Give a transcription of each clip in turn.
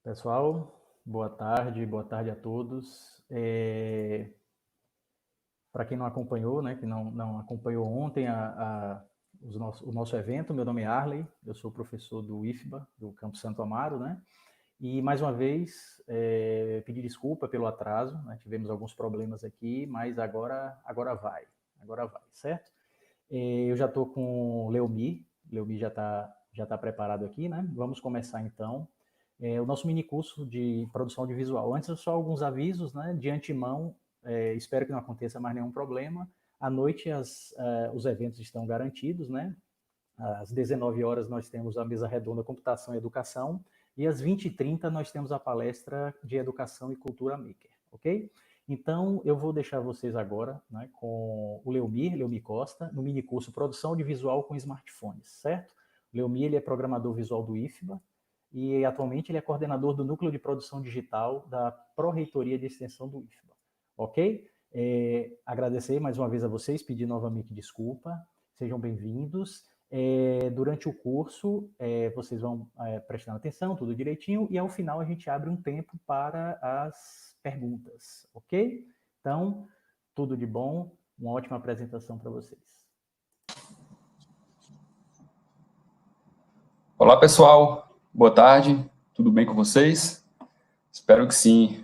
Pessoal, boa tarde a todos. Para quem não acompanhou, né, que não acompanhou ontem o nosso evento, meu nome é Arley, eu sou professor do IFBA, do Campo Santo Amaro, né? E mais uma vez, pedir desculpa pelo atraso, né? Tivemos alguns problemas aqui, mas agora vai, certo? Eu já estou com o Leomir já tá preparado aqui, né? Vamos começar então. O nosso mini curso de produção audiovisual. Antes, só alguns avisos, né? De antemão, espero que não aconteça mais nenhum problema. À noite, os eventos estão garantidos, né? Às 19 horas, nós temos a mesa redonda Computação e Educação, e às 20h30, nós temos a palestra de Educação e Cultura Maker, ok? Então, eu vou deixar vocês agora, né, com o Leomir Costa, no mini curso Produção Audiovisual com Smartphones, certo? O Leomir, ele é programador visual do IFBA, e atualmente ele é coordenador do Núcleo de Produção Digital da Pró-Reitoria de Extensão do IFBA, ok? Agradecer mais uma vez a vocês, pedir novamente desculpa, sejam bem-vindos. Durante o curso, vocês vão prestando atenção, tudo direitinho, e ao final a gente abre um tempo para as perguntas, ok? Então, tudo de bom, uma ótima apresentação para vocês. Olá, pessoal. Boa tarde. Tudo bem com vocês? Espero que sim.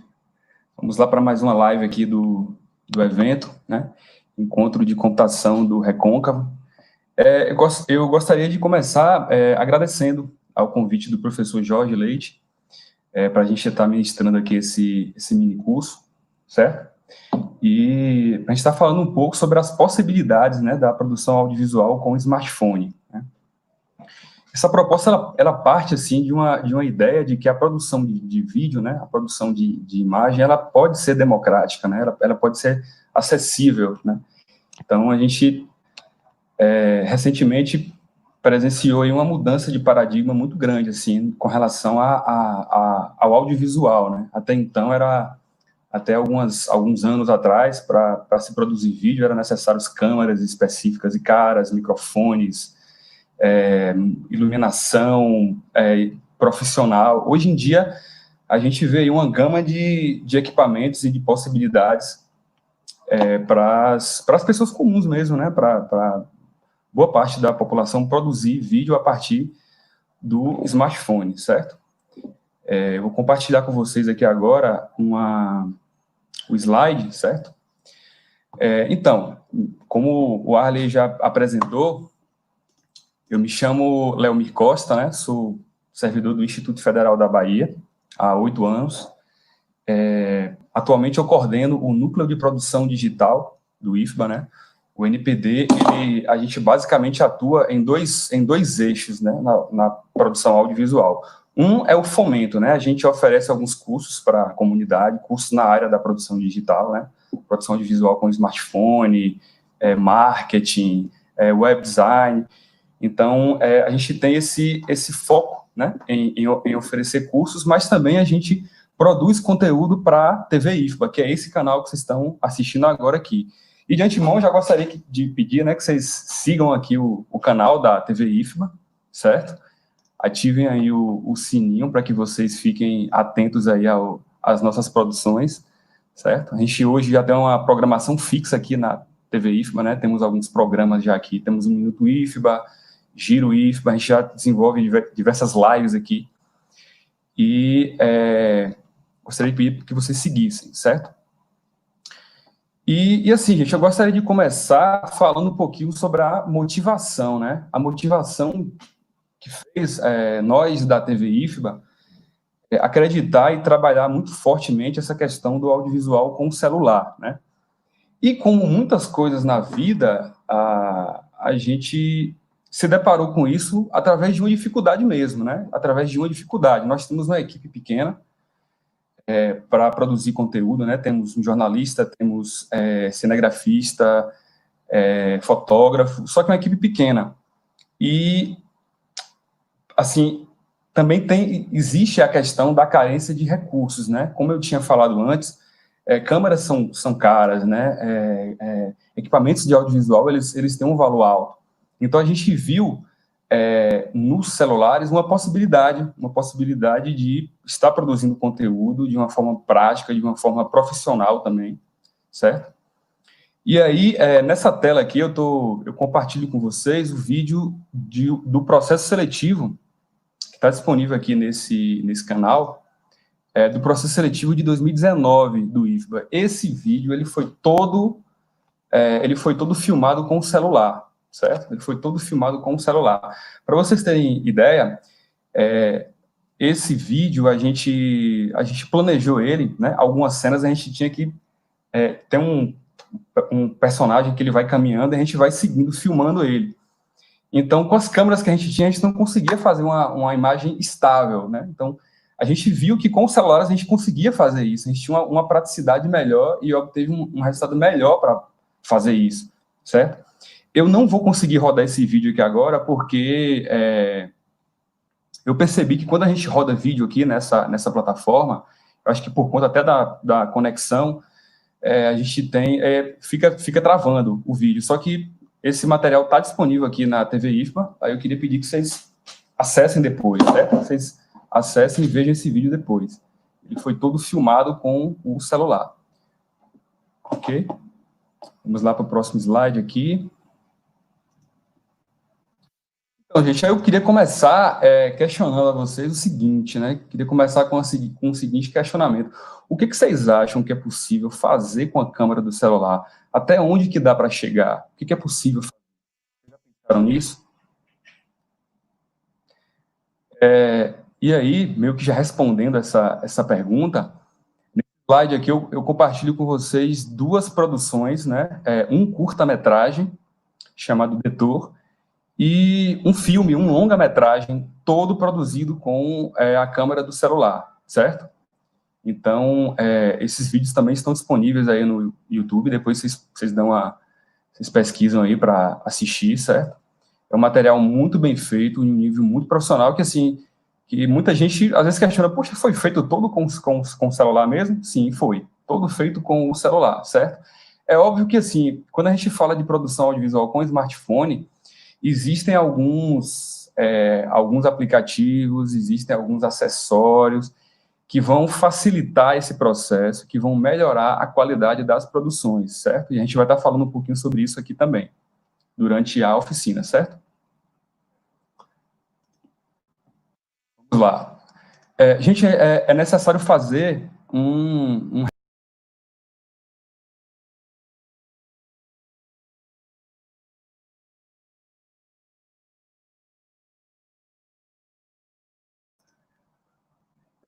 Vamos lá para mais uma live aqui do evento, né? Encontro de computação do Recôncavo. Eu gostaria de começar agradecendo ao convite do professor Jorge Leite para a gente estar ministrando aqui esse mini curso, certo? E a gente está falando um pouco sobre as possibilidades, né, da produção audiovisual com smartphone, né? Essa proposta, ela parte, assim, de uma ideia de que a produção de vídeo, né, a produção de imagem, ela pode ser democrática, né, ela pode ser acessível, né. Então, a gente, recentemente, presenciou aí uma mudança de paradigma muito grande, assim, com relação ao audiovisual, né. Até então, até alguns anos atrás, para se produzir vídeo, eram necessárias câmeras específicas e caras, microfones, iluminação profissional. Hoje em dia, a gente vê aí uma gama de equipamentos e de possibilidades para as pessoas comuns mesmo, né? Para boa parte da população produzir vídeo a partir do smartphone, certo? Eu vou compartilhar com vocês aqui agora o slide, certo? Então, como o Arley já apresentou, eu me chamo Leomir Costa, né? Sou servidor do Instituto Federal da Bahia há 8 anos. Atualmente eu coordeno o Núcleo de Produção Digital do IFBA, né? O NPD, a gente basicamente atua em dois eixos, né, na produção audiovisual. Um é o fomento, né? A gente oferece alguns cursos para a comunidade, cursos na área da produção digital, né? Produção audiovisual com smartphone, marketing, web design. Então, a gente tem esse foco, né, em oferecer cursos, mas também a gente produz conteúdo para a TV IFBA, que é esse canal que vocês estão assistindo agora aqui. E, de antemão, já gostaria de pedir, né, que vocês sigam aqui o canal da TV IFBA, certo? Ativem aí o sininho para que vocês fiquem atentos aí às nossas produções, certo? A gente hoje já tem uma programação fixa aqui na TV IFBA, né? Temos alguns programas já aqui, temos o Minuto IFBA, Giro IFBA, a gente já desenvolve diversas lives aqui. E gostaria de pedir que vocês seguissem, certo? E assim, gente, eu gostaria de começar falando um pouquinho sobre a motivação, né? A motivação que fez nós da TV IFBA acreditar e trabalhar muito fortemente essa questão do audiovisual com o celular, né? E como muitas coisas na vida, a gente se deparou com isso através de uma dificuldade mesmo, né? Através de uma dificuldade. Nós temos uma equipe pequena para produzir conteúdo, né? Temos um jornalista, temos cinegrafista, fotógrafo, só que uma equipe pequena. E, assim, também existe a questão da carência de recursos, né? Como eu tinha falado antes, câmeras são caras, né? Equipamentos de audiovisual, eles têm um valor alto. Então, a gente viu nos celulares uma possibilidade de estar produzindo conteúdo de uma forma prática, de uma forma profissional também, certo? E aí, nessa tela aqui, eu compartilho com vocês o vídeo do processo seletivo, que está disponível aqui nesse canal, do processo seletivo de 2019 do IFBA. Esse vídeo, ele foi todo filmado com o celular, certo? Ele foi todo filmado com o celular. Para vocês terem ideia, esse vídeo, a gente planejou ele, né? Algumas cenas a gente tinha que ter um personagem que ele vai caminhando e a gente vai seguindo, filmando ele. Então, com as câmeras que a gente tinha, a gente não conseguia fazer uma imagem estável, né? Então, a gente viu que com os celulares a gente conseguia fazer isso, a gente tinha uma praticidade melhor e obteve um resultado melhor para fazer isso, certo? Eu não vou conseguir rodar esse vídeo aqui agora, porque eu percebi que quando a gente roda vídeo aqui nessa plataforma, eu acho que por conta até da conexão, a gente fica travando o vídeo. Só que esse material está disponível aqui na TV IFBA, aí eu queria pedir que vocês acessem depois, certo? Vocês acessem e vejam esse vídeo depois. Ele foi todo filmado com o celular. Ok? Vamos lá para o próximo slide aqui. Então, gente, aí eu queria começar questionando a vocês o seguinte, né? Queria começar com o seguinte questionamento. O que vocês acham que é possível fazer com a câmera do celular? Até onde que dá para chegar? O que é possível fazer? Já pensaram nisso? E aí, meio que já respondendo essa pergunta, nesse slide aqui eu compartilho com vocês duas produções, né? Um curta-metragem, chamado Detor, e um filme, um longa-metragem, todo produzido com a câmera do celular, certo? Então, esses vídeos também estão disponíveis aí no YouTube, depois vocês pesquisam aí para assistir, certo? É um material muito bem feito, em um nível muito profissional, que assim, que muita gente às vezes questiona, poxa, foi feito todo com o celular mesmo? Sim, foi. Todo feito com o celular, certo? É óbvio que assim, quando a gente fala de produção audiovisual com smartphone, existem alguns aplicativos, existem alguns acessórios que vão facilitar esse processo, que vão melhorar a qualidade das produções, certo? E a gente vai estar falando um pouquinho sobre isso aqui também, durante a oficina, certo? Vamos lá. Gente, é necessário fazer um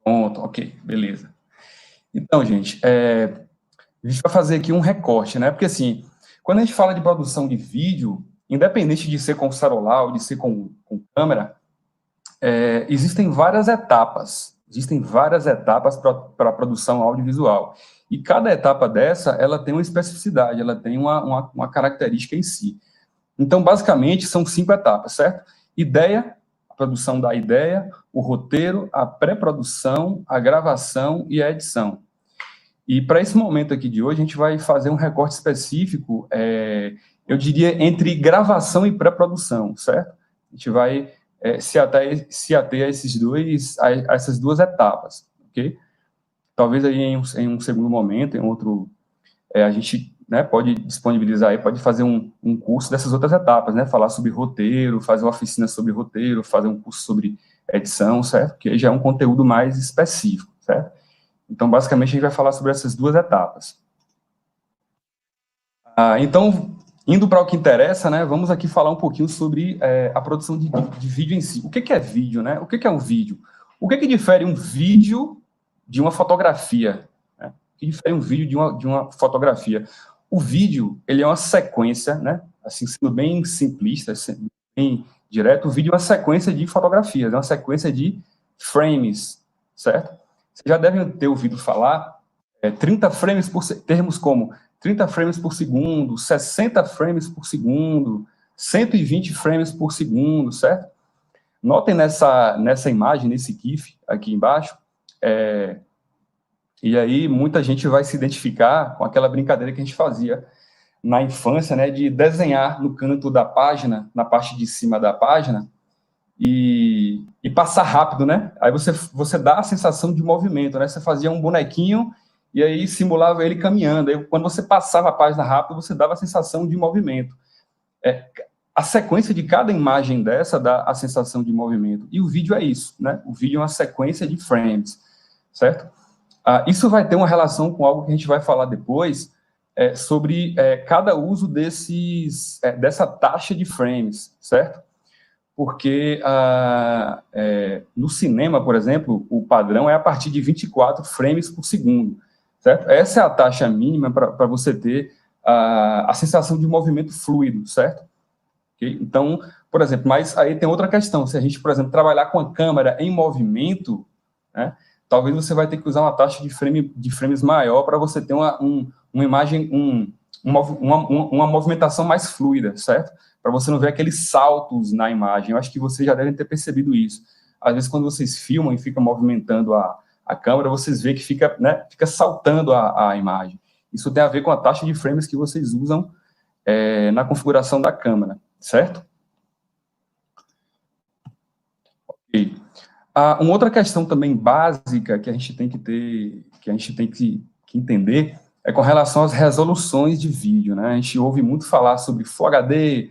ponto, ok, beleza. Então, gente, a gente vai fazer aqui um recorte, né? Porque, assim, quando a gente fala de produção de vídeo, independente de ser com celular ou de ser com câmera, existem várias etapas. Existem várias etapas para a produção audiovisual. E cada etapa dessa, ela tem uma especificidade, ela tem uma característica em si. Então, basicamente, são 5 etapas, certo? Ideia, a produção da ideia, o roteiro, a pré-produção, a gravação e a edição. E para esse momento aqui de hoje, a gente vai fazer um recorte específico, eu diria, entre gravação e pré-produção, certo? A gente vai se ater a essas duas etapas, ok? Talvez aí em um segundo momento, em outro, a gente, né, pode disponibilizar aí, pode fazer um curso dessas outras etapas, né? Falar sobre roteiro, fazer uma oficina sobre roteiro, fazer um curso sobre edição, certo? Que aí já é um conteúdo mais específico, certo? Então, basicamente, a gente vai falar sobre essas duas etapas. Então, indo para o que interessa, né, vamos aqui falar um pouquinho sobre a produção de vídeo em si. O que é vídeo, né? O que é um vídeo? O que difere um vídeo de uma fotografia? Né? O que difere um vídeo de uma fotografia? O vídeo, ele é uma sequência, né? Assim, sendo bem simplista, sendo bem direto, o vídeo é uma sequência de fotografias, é uma sequência de frames, certo? Vocês já devem ter ouvido falar 30 frames por termos como 30 frames por segundo, 60 frames por segundo, 120 frames por segundo, certo? Notem nessa imagem, nesse GIF aqui embaixo, e aí muita gente vai se identificar com aquela brincadeira que a gente fazia na infância, né, de desenhar no canto da página, na parte de cima da página, e passar rápido, né? Aí você dá a sensação de movimento, né? Você fazia um bonequinho e aí simulava ele caminhando. Aí, quando você passava a página rápido, você dava a sensação de movimento. A sequência de cada imagem dessa dá a sensação de movimento. E o vídeo é isso, né? O vídeo é uma sequência de frames, certo? Isso vai ter uma relação com algo que a gente vai falar depois, sobre cada uso dessa taxa de frames, certo? Porque no cinema, por exemplo, o padrão é a partir de 24 frames por segundo, certo? Essa é a taxa mínima para você ter a sensação de movimento fluido, certo? Okay? Então, por exemplo, mas aí tem outra questão, se a gente, por exemplo, trabalhar com a câmera em movimento, né, talvez você vai ter que usar uma taxa de frames maior para você ter uma imagem, uma movimentação mais fluida, certo? Para você não ver aqueles saltos na imagem. Eu acho que vocês já devem ter percebido isso. Às vezes, quando vocês filmam e ficam movimentando a câmera, vocês veem que fica saltando a imagem. Isso tem a ver com a taxa de frames que vocês usam na configuração da câmera, certo? Ok. Uma outra questão também básica que a gente tem que entender é com relação às resoluções de vídeo, né? A gente ouve muito falar sobre Full HD,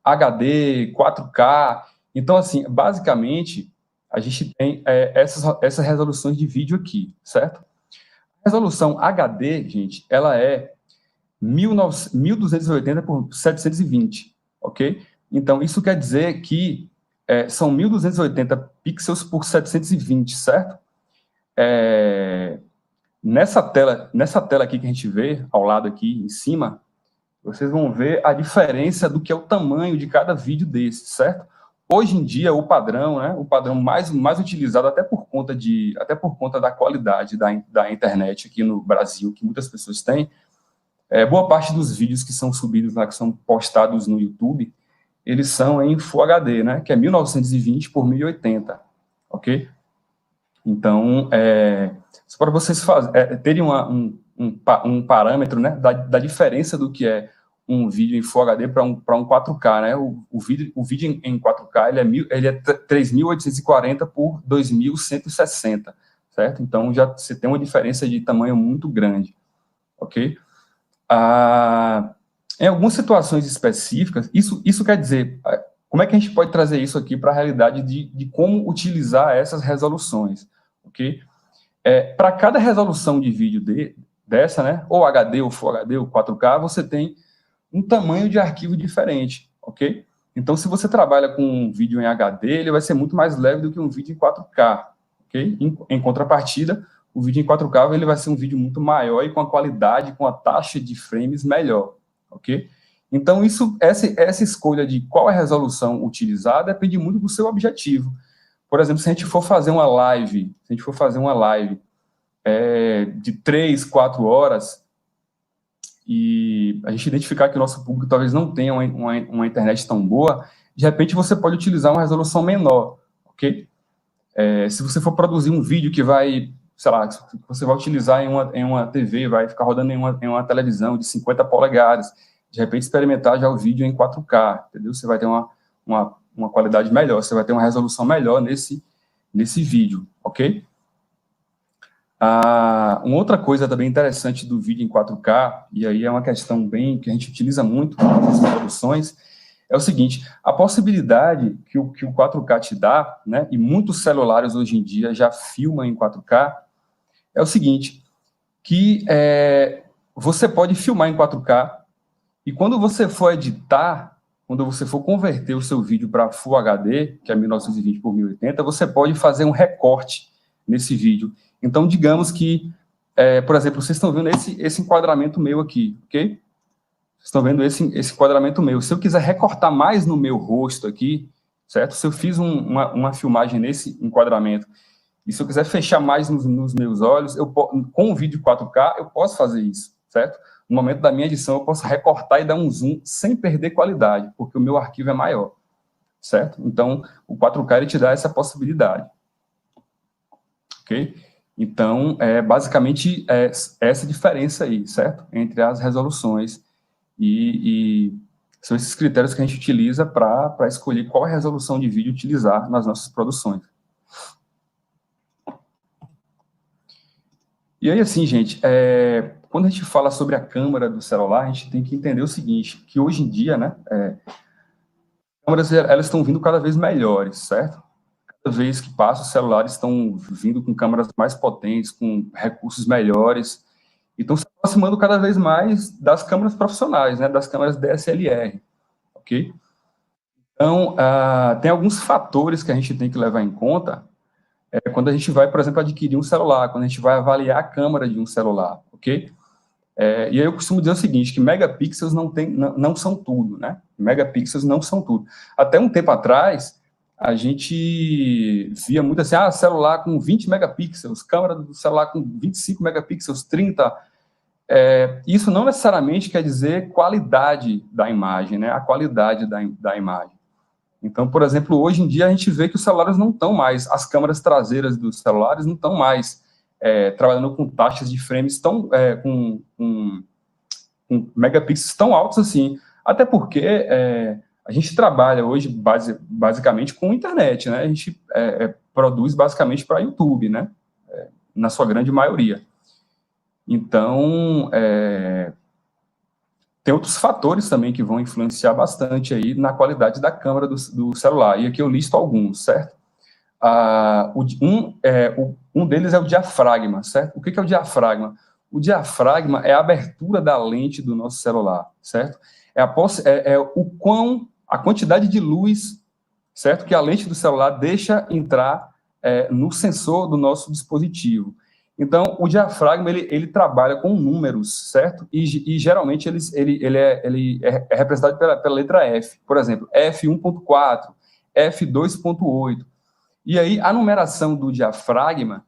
HD, 4K. Então, assim, basicamente, a gente tem essas resoluções de vídeo aqui, certo? A resolução HD, gente, ela é 1280 por 720, ok? Então, isso quer dizer que são 1280 pixels por 720, certo? Nessa tela aqui que a gente vê, ao lado aqui, em cima, vocês vão ver a diferença do que é o tamanho de cada vídeo desse, certo? Hoje em dia, o padrão, né, o padrão mais utilizado, até por conta da qualidade da internet aqui no Brasil, que muitas pessoas têm, boa parte dos vídeos que são subidos lá, que são postados no YouTube, eles são em Full HD, né, que é 1920 por 1080, ok? Então, só para vocês terem um parâmetro, né, da diferença do que é um vídeo em Full HD para um 4K, né? O vídeo em 4K ele é 3.840 por 2.160, certo? Então, já você tem uma diferença de tamanho muito grande, ok? Em algumas situações específicas, isso quer dizer, como é que a gente pode trazer isso aqui para a realidade de como utilizar essas resoluções, ok? Para cada resolução de vídeo dessa, né, ou HD, ou Full HD, ou 4K, você tem um tamanho de arquivo diferente, ok? Então, se você trabalha com um vídeo em HD, ele vai ser muito mais leve do que um vídeo em 4K, ok? Em contrapartida, o vídeo em 4K ele vai ser um vídeo muito maior e com a qualidade, com a taxa de frames melhor, ok? Então, essa escolha de qual é a resolução utilizada depende muito do seu objetivo. Por exemplo, se a gente for fazer uma live, de 3, 4 horas, e a gente identificar que o nosso público talvez não tenha uma internet tão boa, de repente você pode utilizar uma resolução menor, ok? Se você for produzir um vídeo que vai, sei lá, que você vai utilizar em uma TV, vai ficar rodando em uma televisão de 50 polegadas, de repente experimentar já o vídeo em 4K, entendeu? Você vai ter uma qualidade melhor, você vai ter uma resolução melhor nesse vídeo, ok? Uma outra coisa também interessante do vídeo em 4K, e aí é uma questão bem que a gente utiliza muito nas produções, é o seguinte: a possibilidade que o 4K te dá, né, e muitos celulares hoje em dia já filmam em 4K, é o seguinte, que você pode filmar em 4K, e quando você for editar, quando você for converter o seu vídeo para Full HD, que é 1920 por 1080, você pode fazer um recorte nesse vídeo. Então, digamos que, por exemplo, vocês estão vendo esse enquadramento meu aqui, ok? Vocês estão vendo esse enquadramento meu. Se eu quiser recortar mais no meu rosto aqui, certo? Se eu fiz uma filmagem nesse enquadramento, e se eu quiser fechar mais nos meus olhos, com o vídeo 4K, eu posso fazer isso, certo? No momento da minha edição, eu posso recortar e dar um zoom sem perder qualidade, porque o meu arquivo é maior, certo? Então, o 4K ele te dá essa possibilidade, ok? Então, basicamente, essa diferença aí, certo? Entre as resoluções e São esses critérios que a gente utiliza para escolher qual resolução de vídeo utilizar nas nossas produções. E aí, assim, gente, quando a gente fala sobre a câmera do celular, a gente tem que entender o seguinte, que hoje em dia, né, as câmeras, elas estão vindo cada vez melhores, certo? Cada vez que passa, os celulares estão vindo com câmeras mais potentes, com recursos melhores, e estão se aproximando cada vez mais das câmeras profissionais, né, das câmeras DSLR, ok? Então, tem alguns fatores que a gente tem que levar em conta quando a gente vai, por exemplo, adquirir um celular, quando a gente vai avaliar a câmera de um celular, ok? E aí eu costumo dizer o seguinte, que megapixels não são tudo, né? Megapixels não são tudo. Até um tempo atrás, a gente via muito assim, celular com 20 megapixels, câmera do celular com 25 megapixels, 30. Isso não necessariamente quer dizer qualidade da imagem, né? A qualidade da imagem. Então, por exemplo, hoje em dia a gente vê que os celulares não estão mais, as câmeras traseiras dos celulares não estão mais trabalhando com taxas de frames com megapixels tão altos assim. Até porque a gente trabalha hoje basicamente com internet, né? A gente produz basicamente para YouTube, né? Na sua grande maioria. Então, tem outros fatores também que vão influenciar bastante aí na qualidade da câmera do celular. E aqui eu listo alguns, certo? Um deles é o diafragma, certo? O que é o diafragma? O diafragma é a abertura da lente do nosso celular, certo? A quantidade de luz, certo? Que a lente do celular deixa entrar no sensor do nosso dispositivo. Então, o diafragma, ele trabalha com números, certo? E geralmente, ele é representado pela letra F. Por exemplo, F1.4, F2.8. E aí, a numeração do diafragma,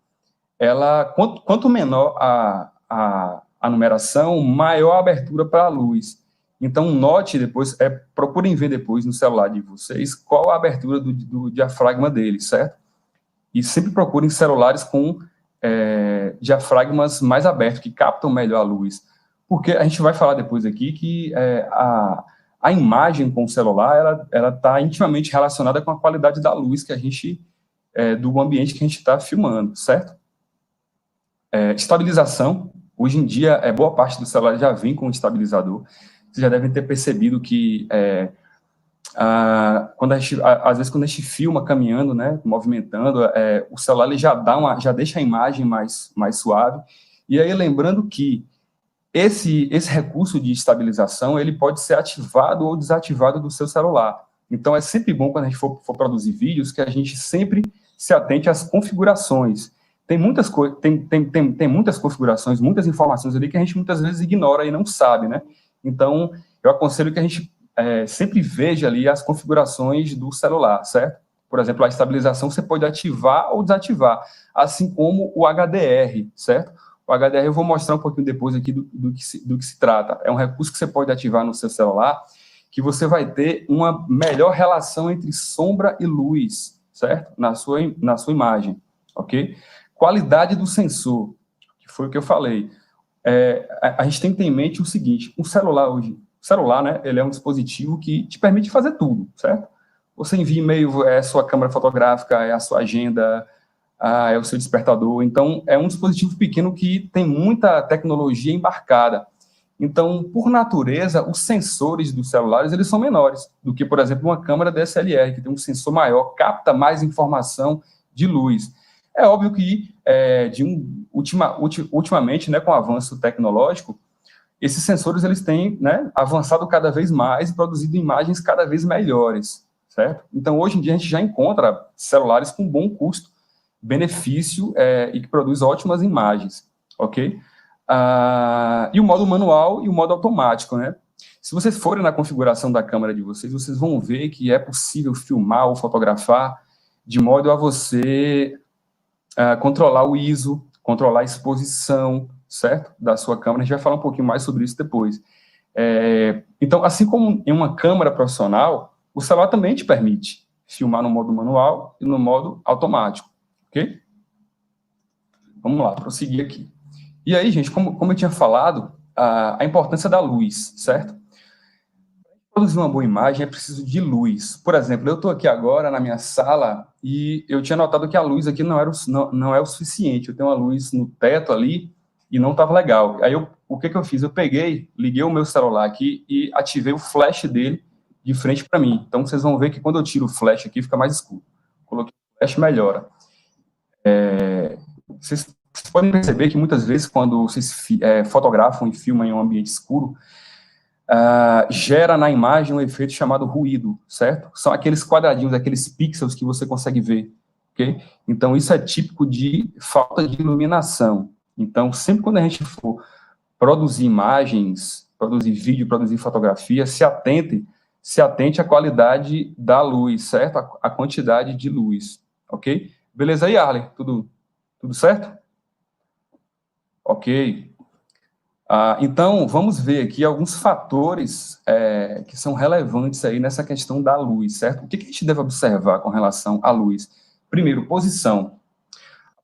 quanto menor a numeração, maior a abertura para a luz. Então, note depois, procurem ver depois no celular de vocês qual a abertura do diafragma dele, certo? E sempre procurem celulares com diafragmas mais abertos, que captam melhor a luz. Porque a gente vai falar depois aqui que a imagem com o celular, ela está intimamente relacionada com a qualidade da luz que a gente, do ambiente que a gente está filmando, certo? Estabilização. Hoje em dia, boa parte do celular já vem com estabilizador. Vocês já devem ter percebido que às vezes quando a gente filma caminhando, né, movimentando, o celular ele já deixa a imagem mais suave. E aí lembrando que esse recurso de estabilização ele pode ser ativado ou desativado do seu celular. Então é sempre bom quando a gente for produzir vídeos que a gente sempre se atente às configurações. Tem muitas configurações, muitas informações ali que a gente muitas vezes ignora e não sabe, né? Então eu aconselho que a gente sempre veja ali as configurações do celular, certo? Por exemplo, a estabilização você pode ativar ou desativar, assim como o HDR, certo? O HDR eu vou mostrar um pouquinho depois aqui do que se trata. É um recurso que você pode ativar no seu celular, que você vai ter uma melhor relação entre sombra e luz, certo? Na sua imagem, ok? Qualidade do sensor, que foi o que eu falei. A gente tem que ter em mente o seguinte, o celular, né, ele é um dispositivo que te permite fazer tudo, certo? Você envia e-mail, é a sua câmera fotográfica, é a sua agenda, é o seu despertador. Então, é um dispositivo pequeno que tem muita tecnologia embarcada. Então, por natureza, os sensores dos celulares, eles são menores do que, por exemplo, uma câmera DSLR, que tem um sensor maior, capta mais informação de luz. É óbvio que, ultimamente, né, com o avanço tecnológico, esses sensores eles têm, né, avançado cada vez mais e produzido imagens cada vez melhores, certo? Então, hoje em dia, a gente já encontra celulares com bom custo-benefício e que produz ótimas imagens, ok? E o modo manual e o modo automático, né? Se vocês forem na configuração da câmera de vocês vão ver que é possível filmar ou fotografar de modo a você controlar o ISO, controlar a exposição, certo? Da sua câmera. A gente vai falar um pouquinho mais sobre isso depois. Então, assim como em uma câmera profissional, o celular também te permite filmar no modo manual e no modo automático, ok? Vamos lá, prosseguir aqui. E aí, gente, como eu tinha falado, a importância da luz, certo? Para produzir uma boa imagem é preciso de luz. Por exemplo, eu estou aqui agora na minha sala e eu tinha notado que a luz aqui não é o suficiente. Eu tenho uma luz no teto ali e não estava legal. Aí o que eu fiz? Eu peguei, liguei o meu celular aqui e ativei o flash dele de frente para mim. Então, vocês vão ver que quando eu tiro o flash aqui, fica mais escuro. Coloquei o flash, melhora. Vocês podem perceber que muitas vezes, quando vocês fotografam e filmam em um ambiente escuro, gera na imagem um efeito chamado ruído, certo? São aqueles quadradinhos, aqueles pixels que você consegue ver, ok? Então, isso é típico de falta de iluminação. Então, sempre quando a gente for produzir imagens, produzir vídeo, produzir fotografia, se atente à qualidade da luz, certo? A quantidade de luz, ok? Beleza aí, Arlen? Tudo certo? Ok. Então, vamos ver aqui alguns fatores que são relevantes aí nessa questão da luz, certo? O que a gente deve observar com relação à luz? Primeiro, posição.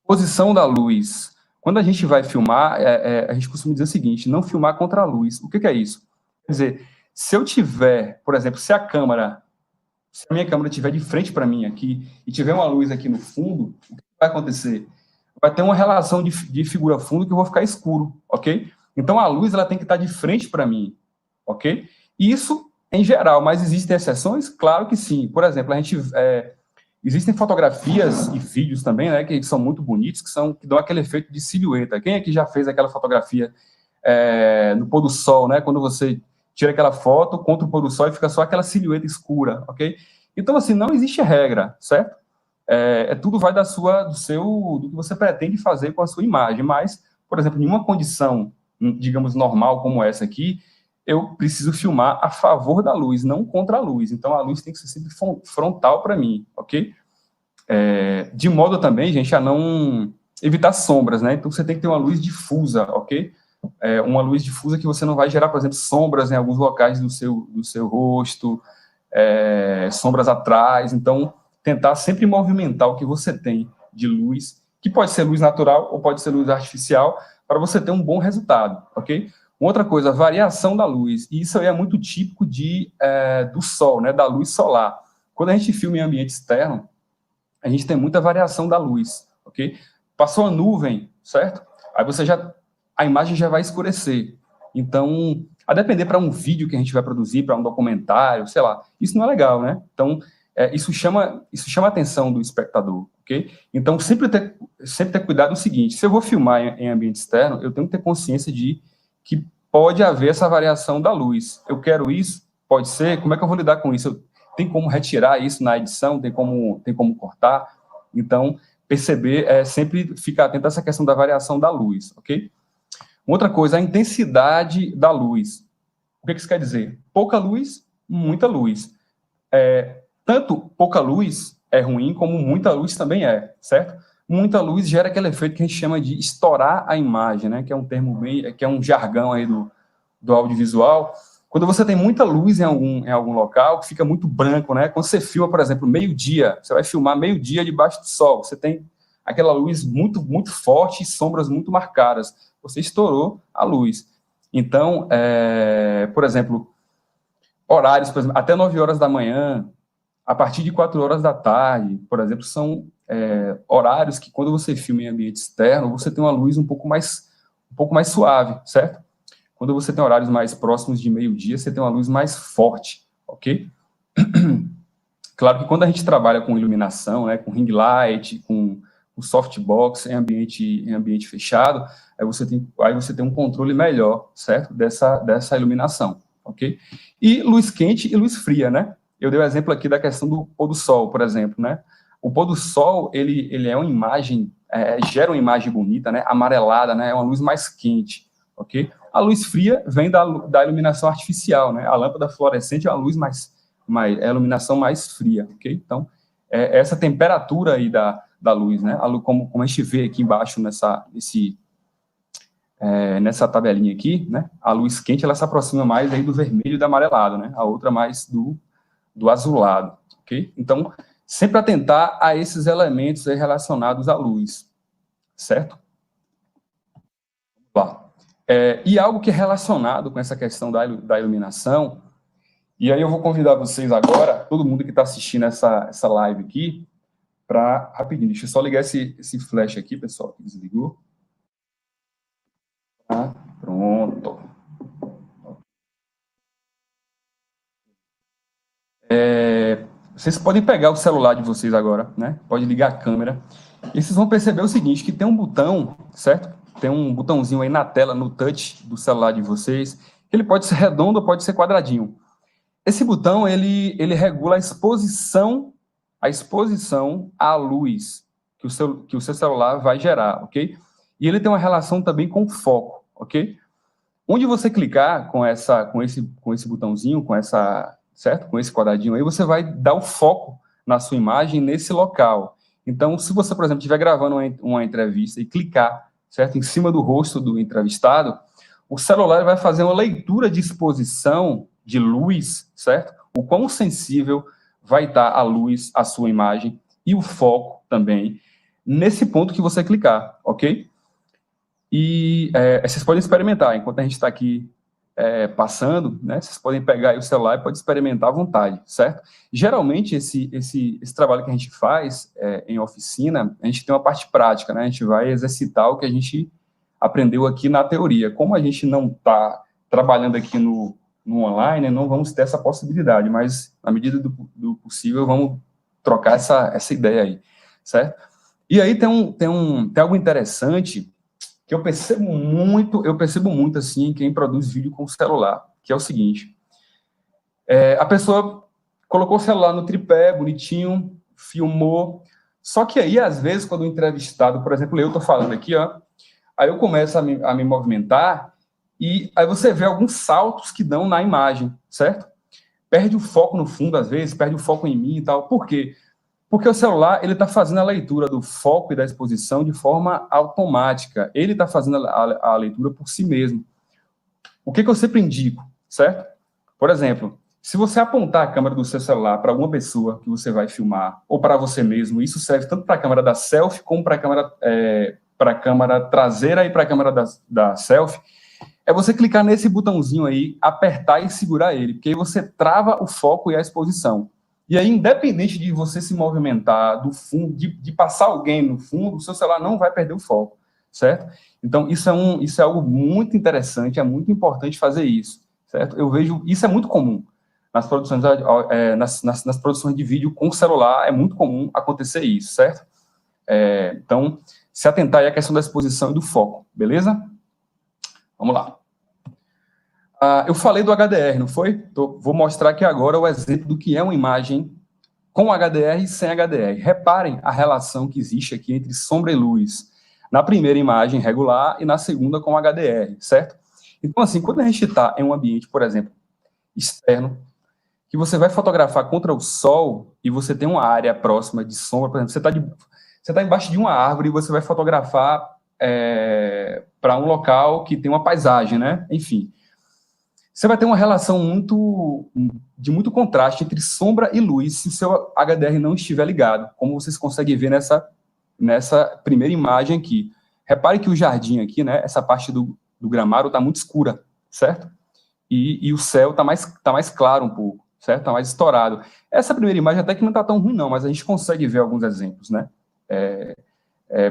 Posição da luz. Quando a gente vai filmar, a gente costuma dizer o seguinte, não filmar contra a luz. O que é isso? Quer dizer, se eu tiver, por exemplo, se a minha câmera estiver de frente para mim aqui e tiver uma luz aqui no fundo, o que vai acontecer? Vai ter uma relação de figura-fundo que eu vou ficar escuro, ok? Então, a luz ela tem que estar de frente para mim, ok? Isso em geral, mas existem exceções? Claro que sim. Por exemplo, existem fotografias e vídeos também, né, que são muito bonitos, que dão aquele efeito de silhueta. Quem aqui já fez aquela fotografia no pôr do sol, né? Quando você tira aquela foto contra o pôr do sol e fica só aquela silhueta escura, ok? Então, assim, não existe regra, certo? Tudo vai do que você pretende fazer com a sua imagem, mas, por exemplo, em uma condição, digamos, normal como essa aqui, eu preciso filmar a favor da luz, não contra a luz. Então, a luz tem que ser sempre frontal para mim, ok? De modo também, gente, a não evitar sombras, né? Então, você tem que ter uma luz difusa, ok? Uma luz difusa que você não vai gerar, por exemplo, sombras em alguns locais do seu rosto, sombras atrás. Então, tentar sempre movimentar o que você tem de luz, que pode ser luz natural ou pode ser luz artificial, para você ter um bom resultado, ok? Outra coisa, a variação da luz. E isso aí é muito típico do sol, né, da luz solar. Quando a gente filma em ambiente externo, a gente tem muita variação da luz, ok? Passou a nuvem, certo? Aí a imagem já vai escurecer. Então, a depender para um vídeo que a gente vai produzir, para um documentário, sei lá, isso não é legal, né? Então, isso chama a atenção do espectador, ok? Então, sempre ter cuidado no seguinte, se eu vou filmar em ambiente externo, eu tenho que ter consciência de que pode haver essa variação da luz. Eu quero isso? Pode ser? Como é que eu vou lidar com isso? Tem como retirar isso na edição? Tem como cortar? Então, perceber, sempre ficar atento a essa questão da variação da luz, ok? Outra coisa, a intensidade da luz. O que isso quer dizer? Pouca luz, muita luz. Tanto pouca luz é ruim, como muita luz também certo? Muita luz gera aquele efeito que a gente chama de estourar a imagem, né? Que é um termo que é um jargão aí do audiovisual. Quando você tem muita luz em algum local, que fica muito branco, né? Quando você filma, por exemplo, meio-dia, você vai filmar meio-dia debaixo do sol, você tem aquela luz muito, muito forte e sombras muito marcadas. Você estourou a luz. Então, por exemplo, horários, por exemplo, até 9 horas da manhã, a partir de 4 horas da tarde, por exemplo, são horários que, quando você filma em ambiente externo, você tem uma luz um pouco mais suave, certo? Quando você tem horários mais próximos de meio-dia, você tem uma luz mais forte, ok? Claro que quando a gente trabalha com iluminação, né, com ring light, com softbox em ambiente fechado, aí você tem um controle melhor, certo? Dessa iluminação, ok? E luz quente e luz fria, né? Eu dei o exemplo aqui da questão do pôr do sol, por exemplo, né? O pôr do sol, ele é uma imagem, gera uma imagem bonita, né? Amarelada, né? É uma luz mais quente, ok? A luz fria vem da iluminação artificial, né? A lâmpada fluorescente é uma luz é a iluminação mais fria, ok? Então, essa temperatura aí da luz, né? Como a gente vê aqui embaixo nessa tabelinha aqui, né? A luz quente, ela se aproxima mais aí do vermelho e do amarelado, né? A outra mais do azulado, ok? Então, sempre atentar a esses elementos aí relacionados à luz, certo? Vamos lá. E algo que é relacionado com essa questão da iluminação E aí eu vou convidar vocês agora, todo mundo que está assistindo essa live aqui, para, rapidinho, deixa eu só ligar esse flash aqui, pessoal, que desligou. Tá, pronto. Vocês podem pegar o celular de vocês agora, né? Pode ligar a câmera. E vocês vão perceber o seguinte, que tem um botão, certo? Tem um botãozinho aí na tela, no touch do celular de vocês. Ele pode ser redondo ou pode ser quadradinho. Esse botão, ele regula a exposição à luz que o seu celular vai gerar, ok? E ele tem uma relação também com o foco, ok? Onde você clicar com esse botãozinho, certo? Com esse quadradinho aí, você vai dar o foco na sua imagem nesse local. Então, se você, por exemplo, estiver gravando uma entrevista e clicar, certo? Em cima do rosto do entrevistado, o celular vai fazer uma leitura de exposição de luz, certo? O quão sensível vai estar a luz, a sua imagem, e o foco também, nesse ponto que você clicar, ok? E vocês podem experimentar, enquanto a gente está aqui passando, né? Vocês podem pegar aí o celular e pode experimentar à vontade, certo? Geralmente, esse trabalho que a gente faz em oficina, a gente tem uma parte prática, né? A gente vai exercitar o que a gente aprendeu aqui na teoria. Como a gente não está trabalhando aqui no online, não vamos ter essa possibilidade, mas, na medida do possível, vamos trocar essa ideia aí, certo? E aí tem algo interessante que eu percebo muito, assim, em quem produz vídeo com celular, que é o seguinte, a pessoa colocou o celular no tripé, bonitinho, filmou, só que aí, às vezes, quando o entrevistado, por exemplo, eu estou falando aqui, ó, aí eu começo a me movimentar, e aí você vê alguns saltos que dão na imagem, certo? Perde o foco no fundo, às vezes, perde o foco em mim e tal. Por quê? Porque o celular, ele está fazendo a leitura do foco e da exposição de forma automática. Ele está fazendo a leitura por si mesmo. O que eu sempre indico, certo? Por exemplo, se você apontar a câmera do seu celular para alguma pessoa que você vai filmar, ou para você mesmo, isso serve tanto para a câmera da selfie, como para a câmera traseira e para a câmera da selfie, é você clicar nesse botãozinho aí, apertar e segurar ele, porque aí você trava o foco e a exposição. E aí, independente de você se movimentar do fundo, de passar alguém no fundo, o seu celular não vai perder o foco, certo? Então, isso é algo muito interessante, é muito importante fazer isso, certo? Eu vejo, isso é muito comum nas produções, nas produções de vídeo com celular, é muito comum acontecer isso, certo? Então, se atentar aí à questão da exposição e do foco, beleza? Vamos lá. Eu falei do HDR, não foi? Vou mostrar aqui agora o exemplo do que é uma imagem com HDR e sem HDR. Reparem a relação que existe aqui entre sombra e luz na primeira imagem regular e na segunda com HDR, certo? Então, assim, quando a gente está em um ambiente, por exemplo, externo, que você vai fotografar contra o sol e você tem uma área próxima de sombra, por exemplo, você tá embaixo de uma árvore e você vai fotografar para um local que tem uma paisagem, né? Enfim, você vai ter uma relação de muito contraste entre sombra e luz se o seu HDR não estiver ligado, como vocês conseguem ver nessa primeira imagem aqui. Repare que o jardim aqui, né, essa parte do gramado está muito escura, certo? E o céu está mais claro um pouco, certo? Está mais estourado. Essa primeira imagem até que não está tão ruim, não, mas a gente consegue ver alguns exemplos, né?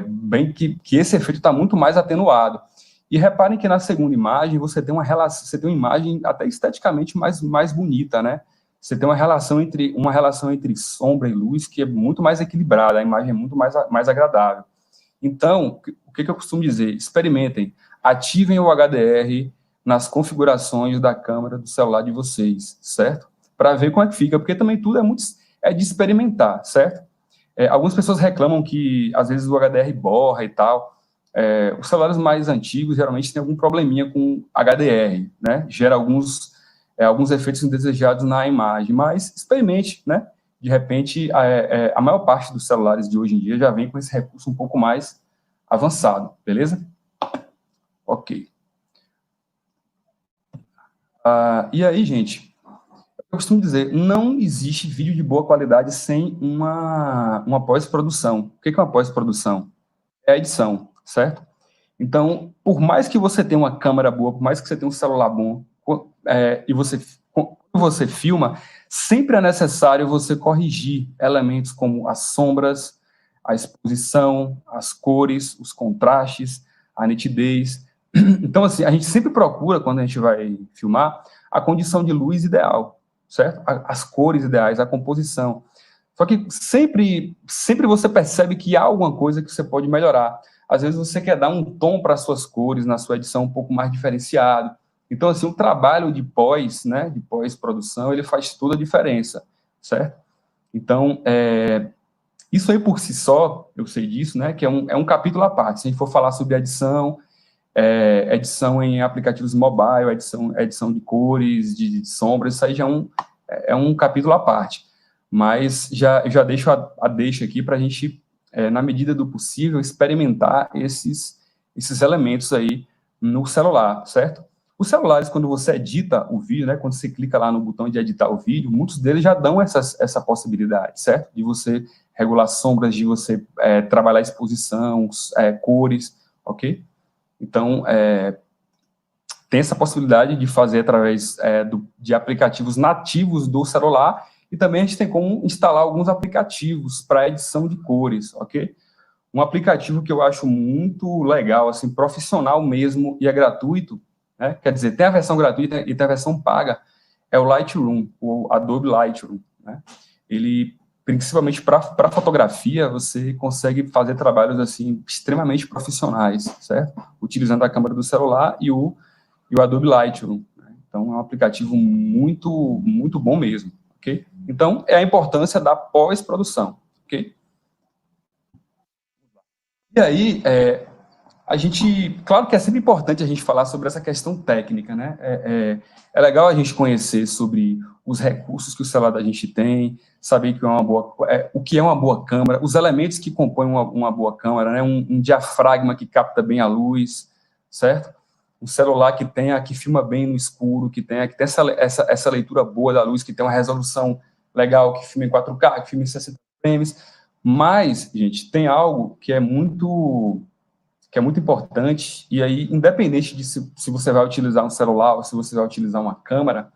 Bem que esse efeito está muito mais atenuado. E reparem que na segunda imagem você tem uma imagem até esteticamente mais bonita, né? Você tem uma relação entre sombra e luz que é muito mais equilibrada, a imagem é muito mais agradável. Então, o que eu costumo dizer? Experimentem, ativem o HDR nas configurações da câmera do celular de vocês, certo? Para ver como é que fica, porque também tudo é de experimentar, certo? Algumas pessoas reclamam que, às vezes, o HDR borra e tal. Os celulares mais antigos, geralmente, têm algum probleminha com HDR, né? Gera alguns efeitos indesejados na imagem, mas experimente, né? De repente, a maior parte dos celulares de hoje em dia já vem com esse recurso um pouco mais avançado, beleza? Ok. E aí, gente, eu costumo dizer, não existe vídeo de boa qualidade sem uma pós-produção. O que é uma pós-produção? É a edição, certo? Então, por mais que você tenha uma câmera boa, por mais que você tenha um celular bom, e você você filma, sempre é necessário você corrigir elementos como as sombras, a exposição, as cores, os contrastes, a nitidez. Então, assim, a gente sempre procura, quando a gente vai filmar, a condição de luz ideal, certo? As cores ideais, a composição. Só que sempre você percebe que há alguma coisa que você pode melhorar. Às vezes você quer dar um tom para as suas cores, na sua edição um pouco mais diferenciado. Então, assim, o trabalho de né, de pós-produção, ele faz toda a diferença, certo? Então, isso aí por si só, eu sei disso, né, que é um capítulo à parte. Se a gente for falar sobre edição em aplicativos mobile, edição de cores, de sombras, isso aí já é um capítulo à parte. Mas já deixo a deixa aqui para a gente, na medida do possível, experimentar esses elementos aí no celular, certo? Os celulares, quando você edita o vídeo, né, quando você clica lá no botão de editar o vídeo, muitos deles já dão essa possibilidade, certo? De você regular sombras, de você trabalhar exposição, cores, ok? Então, tem essa possibilidade de fazer através de aplicativos nativos do celular, e também a gente tem como instalar alguns aplicativos para edição de cores, ok? Um aplicativo que eu acho muito legal, assim, profissional mesmo, e é gratuito, né? Quer dizer, tem a versão gratuita e tem a versão paga, é o Lightroom, o Adobe Lightroom, né? Ele, principalmente para fotografia, você consegue fazer trabalhos, assim, extremamente profissionais, certo? Utilizando a câmera do celular e o Adobe Lightroom, né? Então, é um aplicativo muito, muito bom mesmo, ok? Então, é a importância da pós-produção, ok? E aí, a gente, claro que é sempre importante a gente falar sobre essa questão técnica, né? É legal a gente conhecer sobre os recursos que o celular da gente tem, saber que o que é uma boa câmera, os elementos que compõem uma boa câmera, né? Um diafragma que capta bem a luz, certo? Um celular que filma bem no escuro, que tem essa leitura boa da luz, que tem uma resolução legal, que filma em 4K, que filma em 60 frames. Mas, gente, tem algo que é muito importante, e aí, independente de se você vai utilizar um celular ou se você vai utilizar uma câmera,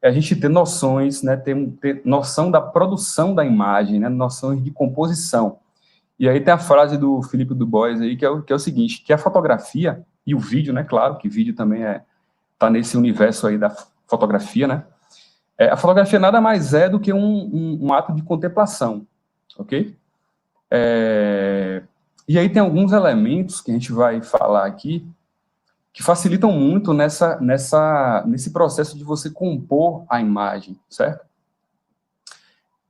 é a gente ter noções, né, ter noção da produção da imagem, né, noções de composição. E aí tem a frase do Philippe Dubois aí, que é o seguinte, que a fotografia, e o vídeo, né, claro, que vídeo também tá nesse universo aí da fotografia, né, a fotografia nada mais é do que um ato de contemplação, ok? E aí tem alguns elementos que a gente vai falar aqui que facilitam muito nesse processo de você compor a imagem, certo?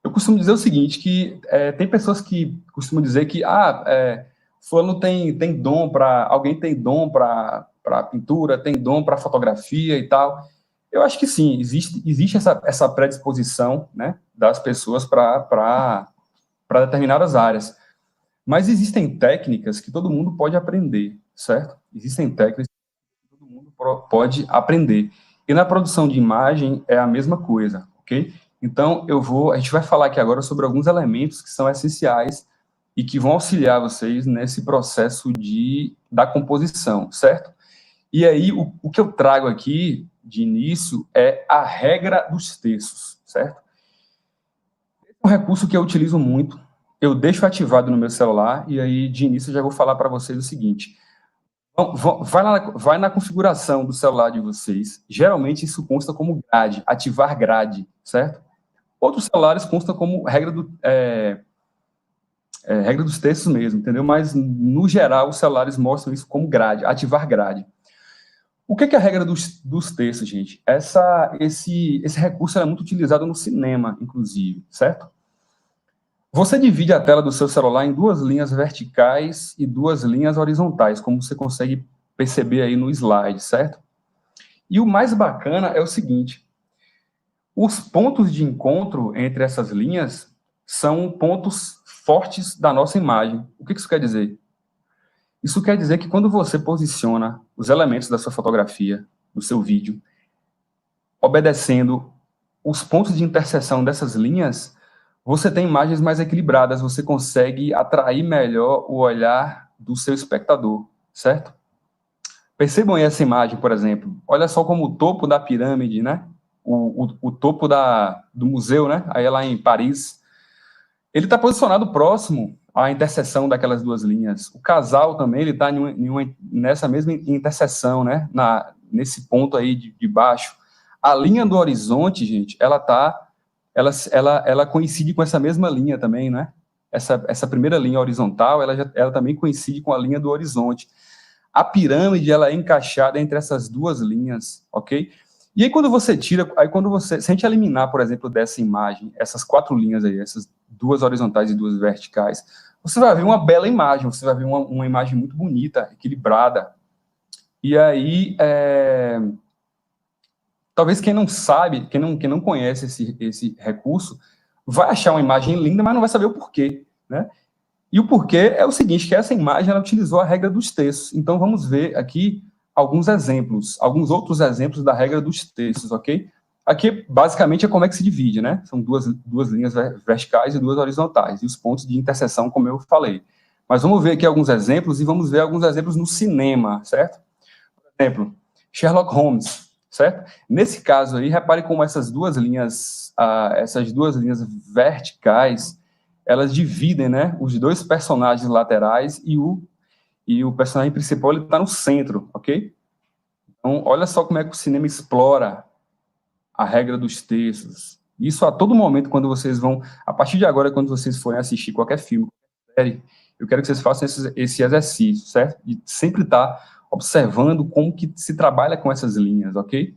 Eu costumo dizer o seguinte, que tem pessoas que costumam dizer que fulano tem dom alguém tem dom para pintura, tem dom para fotografia e tal. Eu acho que sim, existe essa predisposição, né, das pessoas para determinadas áreas. Mas existem técnicas que todo mundo pode aprender, certo? Existem técnicas que todo mundo pode aprender. E na produção de imagem é a mesma coisa, ok? Então, a gente vai falar aqui agora sobre alguns elementos que são essenciais e que vão auxiliar vocês nesse processo da composição, certo? E aí, o que eu trago aqui, de início, é a regra dos terços, certo? É um recurso que eu utilizo muito, eu deixo ativado no meu celular, e aí, de início, eu já vou falar para vocês o seguinte. Vai na configuração do celular de vocês. Geralmente, isso consta como grade, ativar grade, certo? Outros celulares constam como regra dos textos mesmo, entendeu? Mas, no geral, os celulares mostram isso como grade, ativar grade. O que é a regra dos textos, gente? Esse recurso é muito utilizado no cinema, inclusive, certo? Você divide a tela do seu celular em 2 linhas verticais e 2 linhas horizontais, como você consegue perceber aí no slide, certo? E o mais bacana é o seguinte, os pontos de encontro entre essas linhas são pontos fortes da nossa imagem. O que isso quer dizer? Isso quer dizer que quando você posiciona os elementos da sua fotografia, do seu vídeo, obedecendo os pontos de interseção dessas linhas, você tem imagens mais equilibradas, você consegue atrair melhor o olhar do seu espectador, certo? Percebam aí essa imagem, por exemplo. Olha só como o topo da pirâmide, né? o topo do museu, né? Aí é lá em Paris. Ele está posicionado próximo à interseção daquelas duas linhas. O casal também, ele está nessa mesma interseção, né? Nesse ponto aí de baixo. A linha do horizonte, gente, ela coincide com essa mesma linha também, né? Essa primeira linha horizontal, ela também coincide com a linha do horizonte. A pirâmide, ela é encaixada entre essas duas linhas, ok? E aí, quando você se a gente eliminar, por exemplo, dessa imagem, essas 4 linhas aí, essas 2 horizontais e 2 verticais, você vai ver uma bela imagem, você vai ver uma imagem muito bonita, equilibrada. E aí, talvez quem não sabe, quem não conhece esse recurso, vai achar uma imagem linda, mas não vai saber o porquê, né? E o porquê é o seguinte, que essa imagem, ela utilizou a regra dos terços. Então, vamos ver aqui alguns outros exemplos da regra dos terços, ok? Aqui, basicamente, é como é que se divide, né? São duas linhas verticais e 2 horizontais, e os pontos de interseção, como eu falei. Mas vamos ver aqui alguns exemplos, e vamos ver alguns exemplos no cinema, certo? Por exemplo, Sherlock Holmes, certo? Nesse caso aí, repare como essas duas linhas verticais, elas dividem, né, os 2 personagens laterais e o personagem principal, ele está no centro, ok? Então, olha só como é que o cinema explora a regra dos terços. Isso a todo momento, quando vocês vão... A partir de agora, quando vocês forem assistir qualquer filme, qualquer série, eu quero que vocês façam esse exercício, certo? De sempre estar observando como que se trabalha com essas linhas, ok?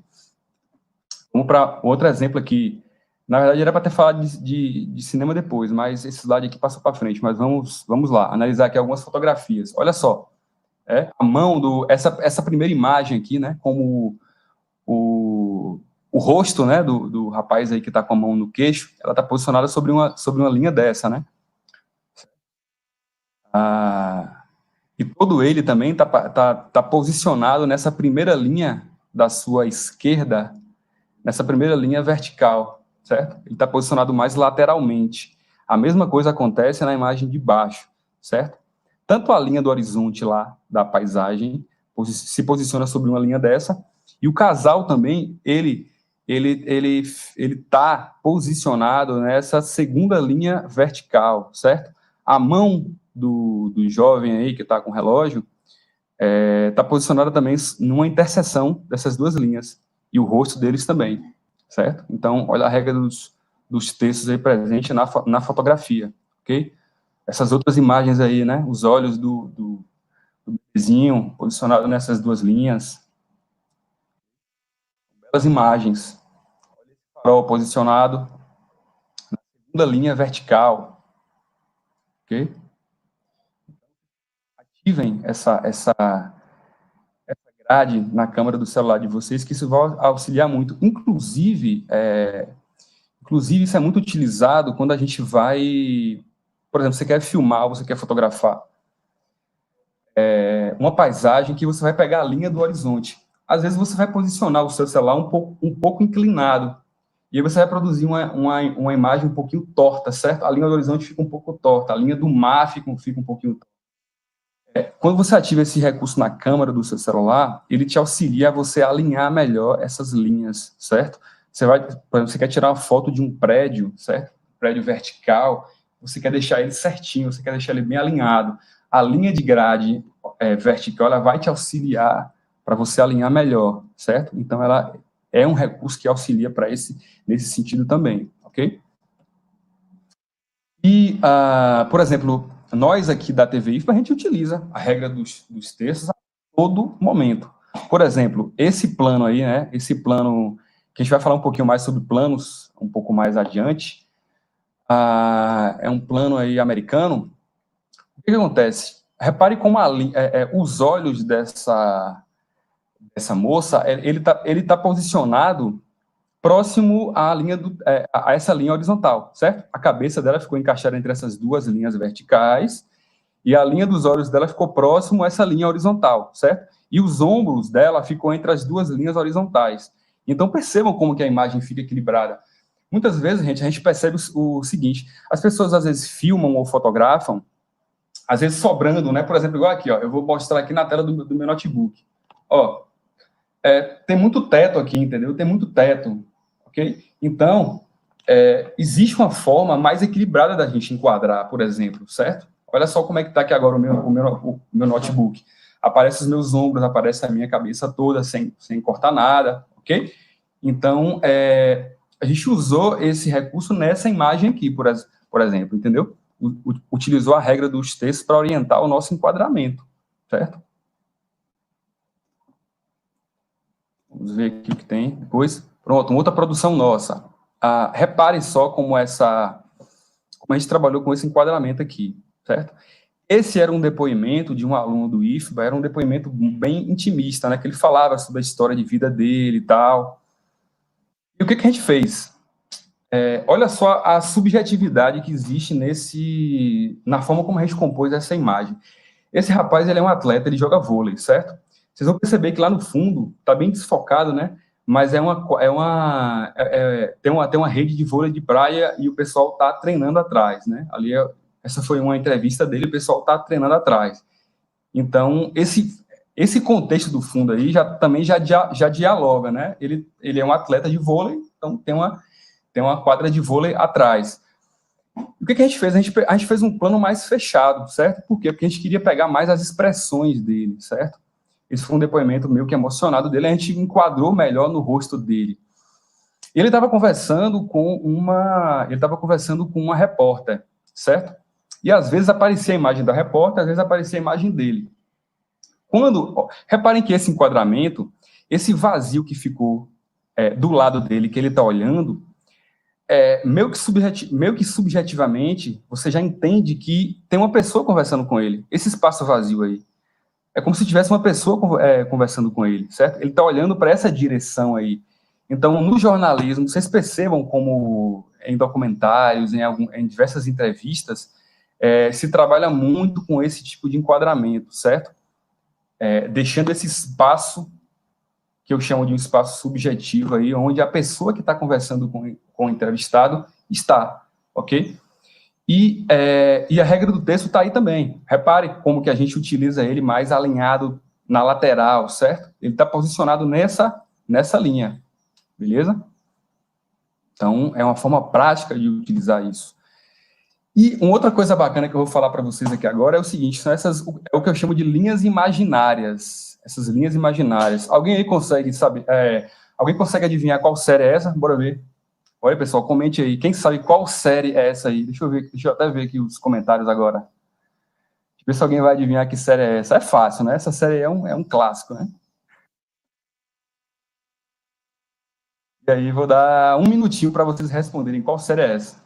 Vamos para outro exemplo aqui. Na verdade, era para ter falado de cinema depois, mas esse slide aqui passa para frente. Mas vamos lá, analisar aqui algumas fotografias. Olha só, a mão essa primeira imagem aqui, né, como o rosto, né, do rapaz aí que está com a mão no queixo, ela está posicionada sobre uma linha dessa, né? E todo ele também tá posicionado nessa primeira linha da sua esquerda, nessa primeira linha vertical, certo? Ele está posicionado mais lateralmente. A mesma coisa acontece na imagem de baixo, certo? Tanto a linha do horizonte lá, da paisagem, se posiciona sobre uma linha dessa, e o casal também, ele está posicionado nessa segunda linha vertical, certo? A mão do jovem aí, que está com o relógio, está posicionada também numa interseção dessas 2 linhas, e o rosto deles também, certo? Então, olha a regra dos terços aí presente na fotografia, ok? Essas outras imagens aí, né? Os olhos do vizinho posicionado nessas 2 linhas. Belas imagens. Olha esse farol posicionado na segunda linha vertical, ok? Ativem essa grade na câmera do celular de vocês, que isso vai auxiliar muito. Inclusive, isso é muito utilizado quando a gente vai... Por exemplo, você quer filmar, você quer fotografar uma paisagem que você vai pegar a linha do horizonte. Às vezes você vai posicionar o seu celular um pouco inclinado, e aí você vai produzir uma imagem um pouquinho torta, certo? A linha do horizonte fica um pouco torta, a linha do mar fica um pouquinho torta. Quando você ativa esse recurso na câmera do seu celular, ele te auxilia a você alinhar melhor essas linhas, certo? Por exemplo, você quer tirar uma foto de um prédio, certo? Prédio vertical, você quer deixar ele certinho, você quer deixar ele bem alinhado. A linha de grade vertical, ela vai te auxiliar para você alinhar melhor, certo? Então, ela é um recurso que auxilia nesse sentido também, ok? E, por exemplo, nós aqui da TV IFBA, a gente utiliza a regra dos terços a todo momento. Por exemplo, esse plano aí, né? Esse plano, que a gente vai falar um pouquinho mais sobre planos, um pouco mais adiante, é um plano aí americano. O que acontece? Repare como os olhos dessa moça, ele tá posicionado próximo à linha a essa linha horizontal, certo? A cabeça dela ficou encaixada entre essas 2 linhas verticais e a linha dos olhos dela ficou próximo a essa linha horizontal, certo? E os ombros dela ficou entre as 2 linhas horizontais. Então, percebam como que a imagem fica equilibrada. Muitas vezes, a gente percebe o seguinte, as pessoas às vezes filmam ou fotografam, às vezes sobrando, né? Por exemplo, igual aqui, ó, eu vou mostrar aqui na tela do meu notebook. Ó, tem muito teto aqui, entendeu? Tem muito teto. ok? Então, existe uma forma mais equilibrada da gente enquadrar, por exemplo, certo? Olha só como é que está aqui agora o meu notebook. Aparece os meus ombros, aparece a minha cabeça toda, sem cortar nada, ok? Então, a gente usou esse recurso nessa imagem aqui, por exemplo, entendeu? Utilizou a regra dos textos para orientar o nosso enquadramento, certo? Vamos ver aqui o que tem depois. Pronto, uma outra produção nossa. Reparem só como a gente trabalhou com esse enquadramento aqui, certo? Esse era um depoimento de um aluno do IFBA, era um depoimento bem intimista, né? Que ele falava sobre a história de vida dele e tal. E o que a gente fez? Olha só a subjetividade que existe na forma como a gente compôs essa imagem. Esse rapaz, ele é um atleta, ele joga vôlei, certo? Vocês vão perceber que lá no fundo está bem desfocado, né? Mas tem uma rede de vôlei de praia e o pessoal está treinando atrás, né? Essa foi uma entrevista dele, o pessoal está treinando atrás. Então, esse contexto do fundo aí também já dialoga, né? Ele é um atleta de vôlei, então tem uma quadra de vôlei atrás. O que a gente fez? A gente fez um plano mais fechado, certo? Por quê? Porque a gente queria pegar mais as expressões dele, certo? Esse foi um depoimento meio que emocionado dele, a gente enquadrou melhor no rosto dele. Ele estava conversando com uma repórter, certo? E às vezes aparecia a imagem da repórter, às vezes aparecia a imagem dele. Reparem que esse enquadramento, esse vazio que ficou do lado dele, que ele está olhando, meio que subjetivamente, você já entende que tem uma pessoa conversando com ele. Esse espaço vazio aí. É como se tivesse uma pessoa conversando com ele, certo? Ele está olhando para essa direção aí. Então, no jornalismo, vocês percebam como em documentários, em diversas entrevistas, se trabalha muito com esse tipo de enquadramento, certo? Deixando esse espaço, que eu chamo de um espaço subjetivo aí, onde a pessoa que está conversando com o entrevistado está, ok? E a regra do texto está aí também. Repare como que a gente utiliza ele mais alinhado na lateral, certo? Ele está posicionado nessa linha, beleza? Então, é uma forma prática de utilizar isso. E uma outra coisa bacana que eu vou falar para vocês aqui agora é o seguinte, é o que eu chamo de linhas imaginárias. Essas linhas imaginárias. Alguém aí consegue, alguém consegue adivinhar qual série é essa? Bora ver. Olha, pessoal, comente aí. Quem sabe qual série é essa aí? Deixa eu até ver aqui os comentários agora. Deixa eu ver se alguém vai adivinhar que série é essa. É fácil, né? Essa série é um clássico, né? E aí, vou dar um minutinho para vocês responderem qual série é essa.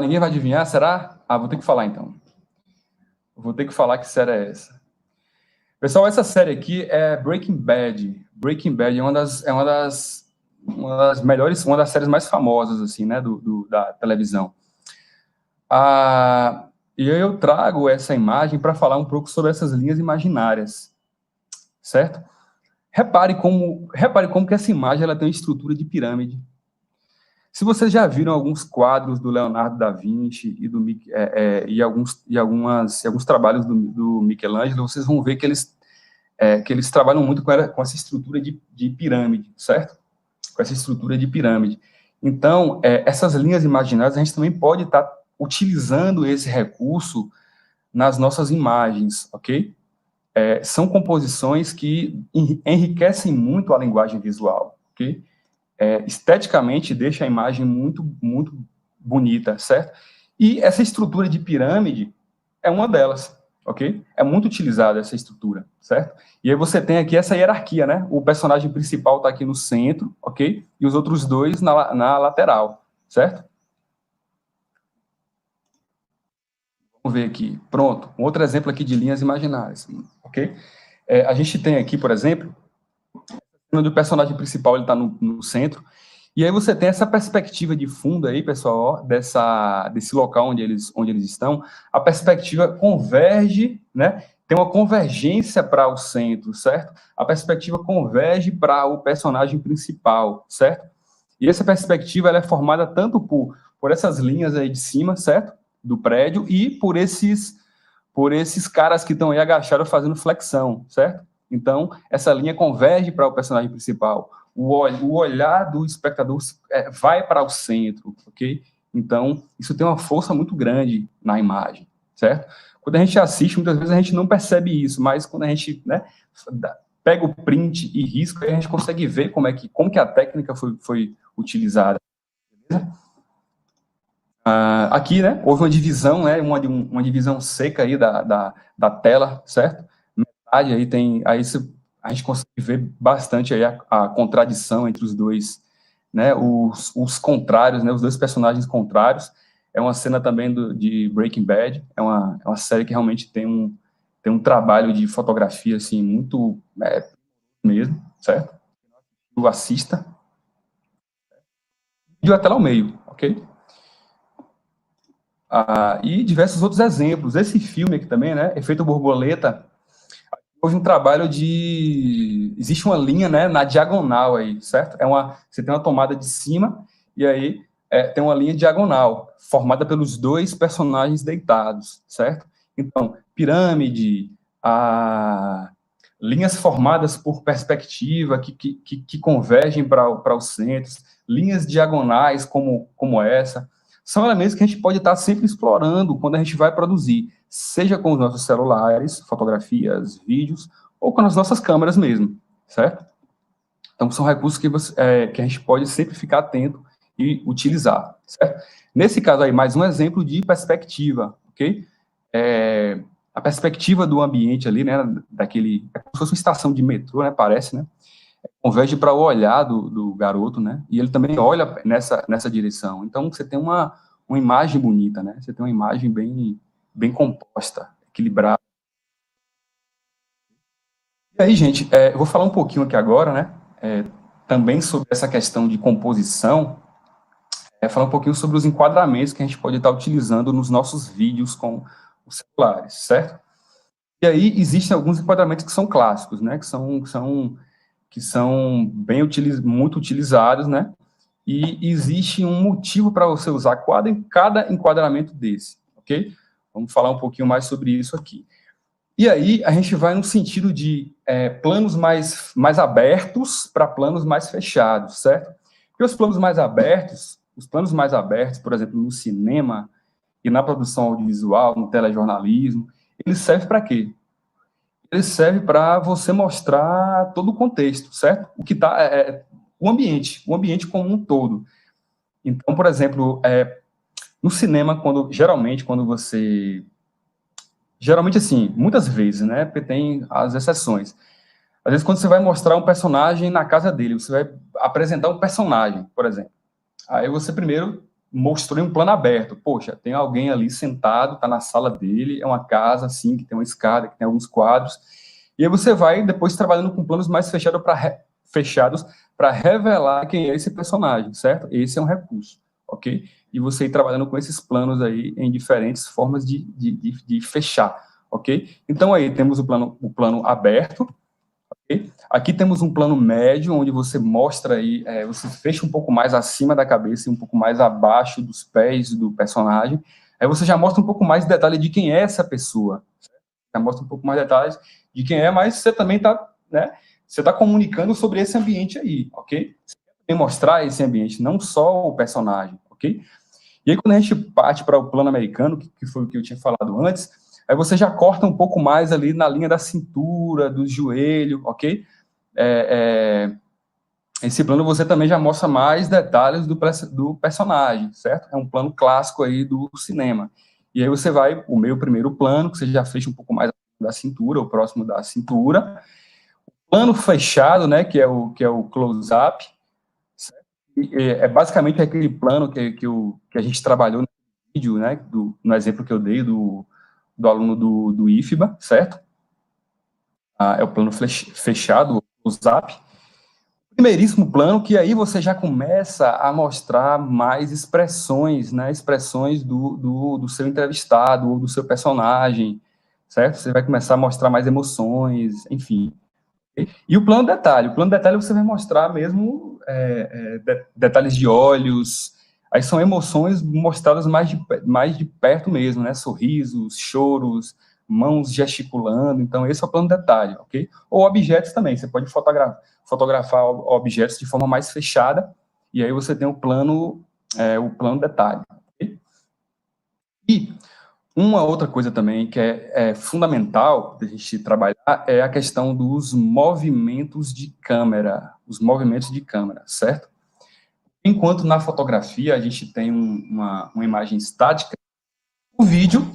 Ninguém vai adivinhar? Será? Vou ter que falar, então. Vou ter que falar que série é essa. Pessoal, essa série aqui é Breaking Bad. Breaking Bad é uma das melhores, uma das séries mais famosas, assim, né, da televisão. E eu trago essa imagem para falar um pouco sobre essas linhas imaginárias, certo? Repare como que essa imagem ela tem uma estrutura de pirâmide. Se vocês já viram alguns quadros do Leonardo da Vinci e alguns trabalhos do Michelangelo, vocês vão ver que eles trabalham muito com essa estrutura de pirâmide, certo? Com essa estrutura de pirâmide. Então, essas linhas imaginárias, a gente também pode estar utilizando esse recurso nas nossas imagens, ok? São composições que enriquecem muito a linguagem visual, ok? Esteticamente deixa a imagem muito, muito bonita, certo? E essa estrutura de pirâmide é uma delas, ok? É muito utilizada essa estrutura, certo? E aí você tem aqui essa hierarquia, né? O personagem principal está aqui no centro, ok? E os outros dois na lateral, certo? Vamos ver aqui. Pronto. Um outro exemplo aqui de linhas imaginárias, ok? A gente tem aqui, por exemplo, onde o personagem principal está no centro, e aí você tem essa perspectiva de fundo aí, pessoal, ó, desse local onde eles estão, a perspectiva converge, né? Tem uma convergência para o centro, certo? A perspectiva converge para o personagem principal, certo? E essa perspectiva ela é formada tanto por essas linhas aí de cima, certo? do prédio e por esses caras que estão aí agachados fazendo flexão, certo? Então, essa linha converge para o personagem principal. O olhar do espectador vai para o centro, ok? Então, isso tem uma força muito grande na imagem, certo? Quando a gente assiste, muitas vezes a gente não percebe isso, mas quando a gente, né, pega o print e risca, a gente consegue ver como que a técnica foi utilizada. Aqui, né, houve uma divisão, né, uma divisão seca aí da tela, certo? Metade aí tem, aí a gente consegue ver bastante aí a contradição entre os dois, né, os contrários, né, os dois personagens contrários. É uma cena também de Breaking Bad, é uma série que realmente tem um trabalho de fotografia, assim, muito mesmo, certo? Tu assista. E até lá ao meio, ok? E diversos outros exemplos. Esse filme aqui também, né, Efeito Borboleta, houve um trabalho existe uma linha, né, na diagonal aí, certo? Você tem uma tomada de cima, e aí tem uma linha diagonal, formada pelos dois personagens deitados, certo? Então, pirâmide, linhas formadas por perspectiva, que convergem para os centros, linhas diagonais como essa, são elementos que a gente pode estar sempre explorando quando a gente vai produzir, seja com os nossos celulares, fotografias, vídeos, ou com as nossas câmeras mesmo, certo? Então, são recursos que a gente pode sempre ficar atento e utilizar, certo? Nesse caso aí, mais um exemplo de perspectiva, ok? A perspectiva do ambiente ali, né, é como se fosse uma estação de metrô, né, parece, né? Converge para o olhar do garoto, né? E ele também olha nessa direção. Então, você tem uma imagem bonita, né? Você tem uma imagem bem composta, equilibrada. E aí, gente, eu vou falar um pouquinho aqui agora, né? Também sobre essa questão de composição, falar um pouquinho sobre os enquadramentos que a gente pode estar utilizando nos nossos vídeos com os celulares, certo? E aí, existem alguns enquadramentos que são clássicos, né? Que são muito utilizados, né? E existe um motivo para você usar cada enquadramento desse, ok? Vamos falar um pouquinho mais sobre isso aqui. E aí, a gente vai no sentido de planos mais abertos para planos mais fechados, certo? Porque os planos mais abertos, por exemplo, no cinema e na produção audiovisual, no telejornalismo, eles servem para quê? Ele serve para você mostrar todo o contexto, certo? O que está, o ambiente como um todo. Então, por exemplo, no cinema, geralmente assim, muitas vezes, né? Porque tem as exceções. Às vezes, quando você vai mostrar um personagem na casa dele, você vai apresentar um personagem, por exemplo. Aí você primeiro mostrou em um plano aberto. Poxa, tem alguém ali sentado, está na sala dele, é uma casa assim, que tem uma escada, que tem alguns quadros. E aí você vai depois trabalhando com planos mais fechados para revelar quem é esse personagem, certo? Esse é um recurso, ok? E você ir trabalhando com esses planos aí em diferentes formas de fechar, ok? Então aí temos o plano aberto, ok? Aqui temos um plano médio, onde você mostra aí, você fecha um pouco mais acima da cabeça e um pouco mais abaixo dos pés do personagem. Aí você já mostra um pouco mais de detalhe de quem é essa pessoa, certo? Já mostra um pouco mais de detalhes de quem é, mas você também está, né? Você está comunicando sobre esse ambiente aí, ok? Você tem que mostrar esse ambiente, não só o personagem, ok? E aí, quando a gente parte para o plano americano, que foi o que eu tinha falado antes, aí você já corta um pouco mais ali na linha da cintura, do joelho, ok? Esse plano você também já mostra mais detalhes do personagem, certo? É um plano clássico aí do cinema. E aí você vai, o meu primeiro plano, que você já fecha um pouco mais da cintura, o próximo da cintura. O plano fechado, né, que é o close-up, basicamente aquele plano que a gente trabalhou no vídeo, né, no exemplo que eu dei do aluno do IFBA, certo? É o plano fechado, o close-up. Primeiríssimo plano, que aí você já começa a mostrar mais expressões, né, expressões do seu entrevistado ou do seu personagem, certo? Você vai começar a mostrar mais emoções, enfim. E o plano detalhe você vai mostrar mesmo detalhes de olhos, Aí são emoções mostradas mais de perto mesmo, né? Sorrisos, choros, mãos gesticulando. Então, esse é o plano detalhe, ok? Ou objetos também. Você pode fotografar objetos de forma mais fechada, e aí você tem o plano detalhe. Okay? E uma outra coisa também que é fundamental da gente trabalhar é a questão dos movimentos de câmera. Os movimentos de câmera, certo? Enquanto na fotografia a gente tem uma imagem estática, o vídeo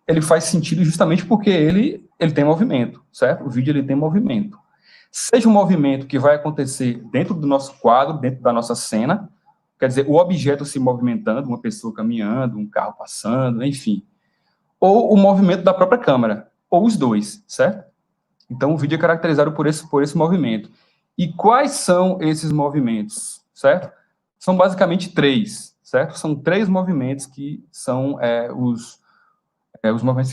ele faz sentido justamente porque ele tem movimento, certo? O vídeo ele tem movimento. Seja um movimento que vai acontecer dentro do nosso quadro, dentro da nossa cena, quer dizer, o objeto se movimentando, uma pessoa caminhando, um carro passando, enfim. Ou o movimento da própria câmera, ou os dois, certo? Então o vídeo é caracterizado por esse movimento. E quais são esses movimentos, certo? São basicamente 3, certo? São 3 movimentos que são os movimentos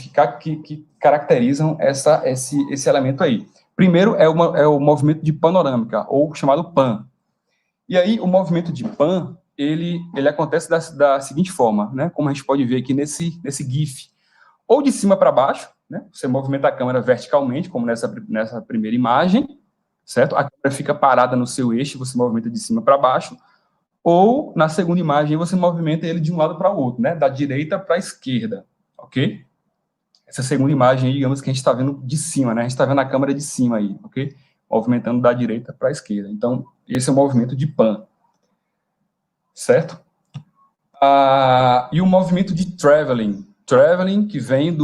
que caracterizam esse elemento aí. Primeiro é o movimento de panorâmica, ou chamado PAN. E aí, o movimento de PAN, ele acontece da seguinte forma, né? Como a gente pode ver aqui nesse GIF. Ou de cima para baixo, né? Você movimenta a câmera verticalmente, como nessa primeira imagem, certo? A câmera fica parada no seu eixo, você movimenta de cima para baixo. Ou, na segunda imagem, você movimenta ele de um lado para o outro, né? Da direita para a esquerda, ok? Essa segunda imagem aí, digamos que a gente está vendo de cima, né? A gente está vendo a câmera de cima aí, ok? Movimentando da direita para a esquerda. Então, esse é o movimento de PAN, certo? E o movimento de traveling. Traveling, que vem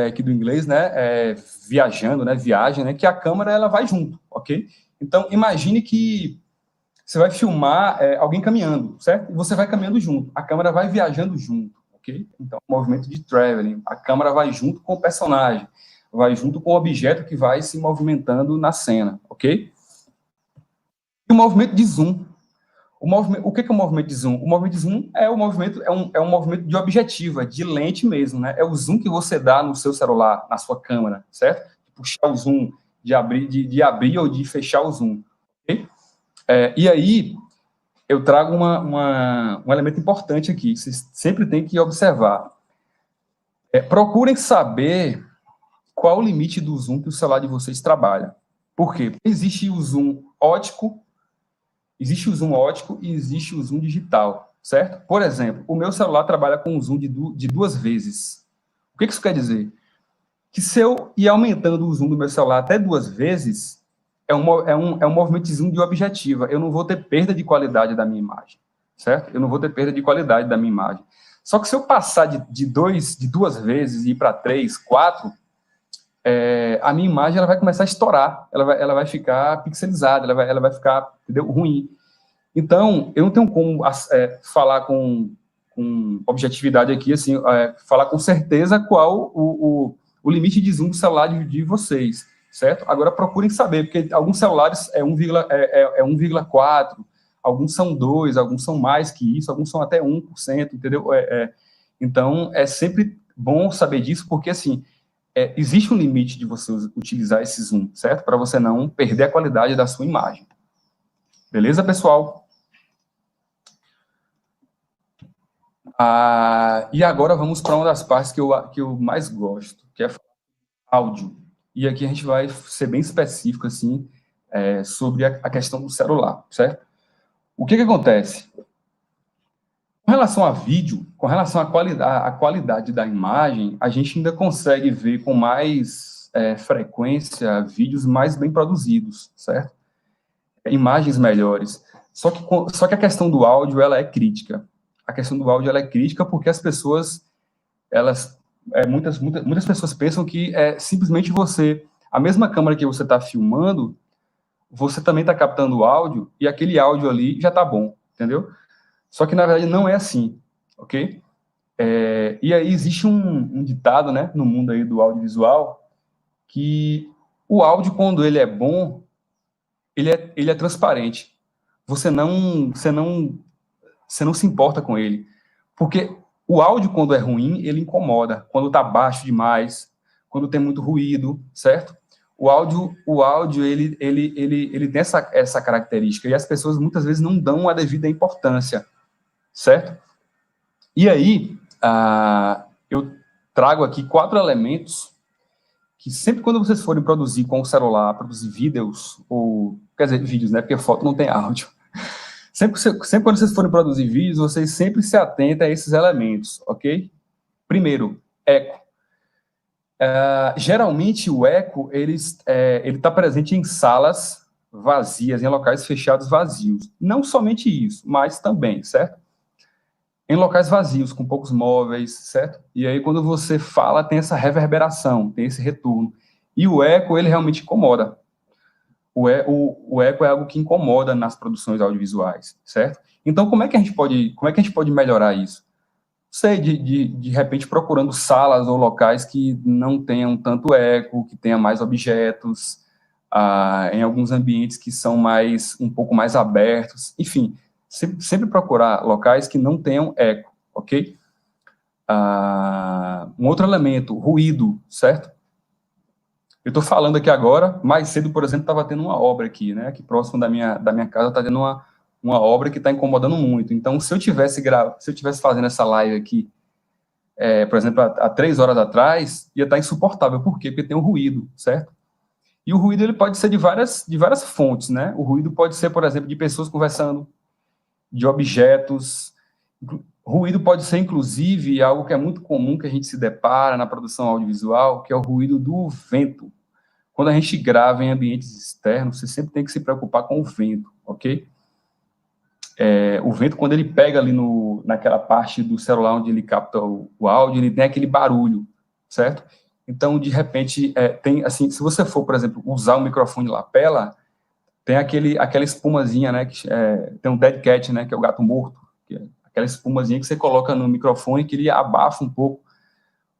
aqui do inglês, né? Viajando, né? Viagem, né? Que a câmera, ela vai junto, ok? Então, imagine que você vai filmar alguém caminhando, certo? E você vai caminhando junto. A câmera vai viajando junto, ok? Então, movimento de traveling. A câmera vai junto com o personagem. Vai junto com o objeto que vai se movimentando na cena, ok? E o movimento de zoom. O que é o movimento de zoom? O movimento de zoom é um movimento de objetiva, de lente mesmo, né? É o zoom que você dá no seu celular, na sua câmera, certo? De puxar o zoom, de abrir ou de fechar o zoom, ok? E aí, eu trago um elemento importante aqui, que vocês sempre têm que observar. Procurem saber qual o limite do zoom que o celular de vocês trabalha. Por quê? Porque existe o zoom ótico e existe o zoom digital, certo? Por exemplo, o meu celular trabalha com um zoom de 2 vezes. O que isso quer dizer? Que se eu ir aumentando o zoom do meu celular até 2 vezes, é um movimento de zoom de objetiva. Eu não vou ter perda de qualidade da minha imagem, certo? Eu não vou ter perda de qualidade da minha imagem. Só que se eu passar de 2 vezes e ir para 3, 4, a minha imagem ela vai começar a estourar, ela vai ficar pixelizada, ela vai ficar, entendeu? Ruim. Então, eu não tenho como falar com objetividade aqui, assim, falar com certeza qual o limite de zoom do celular de vocês, certo? Agora, procurem saber, porque alguns celulares é 1,4, alguns são 2, alguns são mais que isso, alguns são até 1%, entendeu? Então, é sempre bom saber disso, porque, assim, existe um limite de você utilizar esse zoom, certo? Para você não perder a qualidade da sua imagem. Beleza, pessoal? E agora vamos para uma das partes que eu mais gosto, que é áudio. E aqui a gente vai ser bem específico, assim, sobre a questão do celular, certo? O que acontece? Com relação a vídeo, com relação à qualidade da imagem, a gente ainda consegue ver com mais frequência vídeos mais bem produzidos, certo? Imagens melhores. Só que a questão do áudio, ela é crítica. A questão do áudio, ela é crítica porque as pessoas, muitas pessoas pensam que simplesmente a mesma câmera que você está filmando, você também está captando o áudio e aquele áudio ali já está bom, entendeu? Só que, na verdade, não é assim, ok? E aí existe um ditado, né, no mundo aí do audiovisual, que o áudio, quando ele é bom, ele é transparente. Você não se importa com ele. Porque o áudio, quando é ruim, ele incomoda. Quando está baixo demais, quando tem muito ruído, certo? O áudio ele tem essa característica. E as pessoas, muitas vezes, não dão a devida importância, certo? E aí, eu trago aqui 4 elementos que sempre quando vocês forem produzir com o celular, produzir vídeos, ou, quer dizer, vídeos, né, porque foto não tem áudio. Sempre quando vocês forem produzir vídeos, vocês sempre se atentem a esses elementos, ok? Primeiro, eco. Geralmente o eco, ele está presente em salas vazias, em locais fechados vazios. Não somente isso, mas também, certo? Em locais vazios, com poucos móveis, certo? E aí, quando você fala, tem essa reverberação, tem esse retorno. E o eco, ele realmente incomoda. O eco é algo que incomoda nas produções audiovisuais, certo? Então, como é que a gente pode melhorar isso? Sei, de repente procurando salas ou locais que não tenham tanto eco, que tenha mais objetos, em alguns ambientes que são um pouco mais abertos, enfim, sempre procurar locais que não tenham eco, ok? Um outro elemento, ruído, certo? Eu estou falando aqui agora, mais cedo, por exemplo, estava tendo uma obra aqui, né? Aqui próximo da minha casa está tendo uma obra que está incomodando muito. Então, se eu tivesse fazendo essa live aqui, por exemplo, há 3 horas atrás, ia estar insuportável. Por quê? Porque tem um ruído, certo? E o ruído ele pode ser de várias fontes, né? O ruído pode ser, por exemplo, de pessoas conversando, de objetos. Ruído pode ser, inclusive, algo que é muito comum que a gente se depara na produção audiovisual, que é o ruído do vento. Quando a gente grava em ambientes externos, você sempre tem que se preocupar com o vento, ok? O vento, quando ele pega ali naquela parte do celular onde ele capta o áudio, ele tem aquele barulho, certo? Então, de repente, tem, assim, se você for, por exemplo, usar um microfone lapela, tem aquela espumazinha, né, tem um dead cat, né, que é o gato morto, que é aquela espumazinha que você coloca no microfone que ele abafa um pouco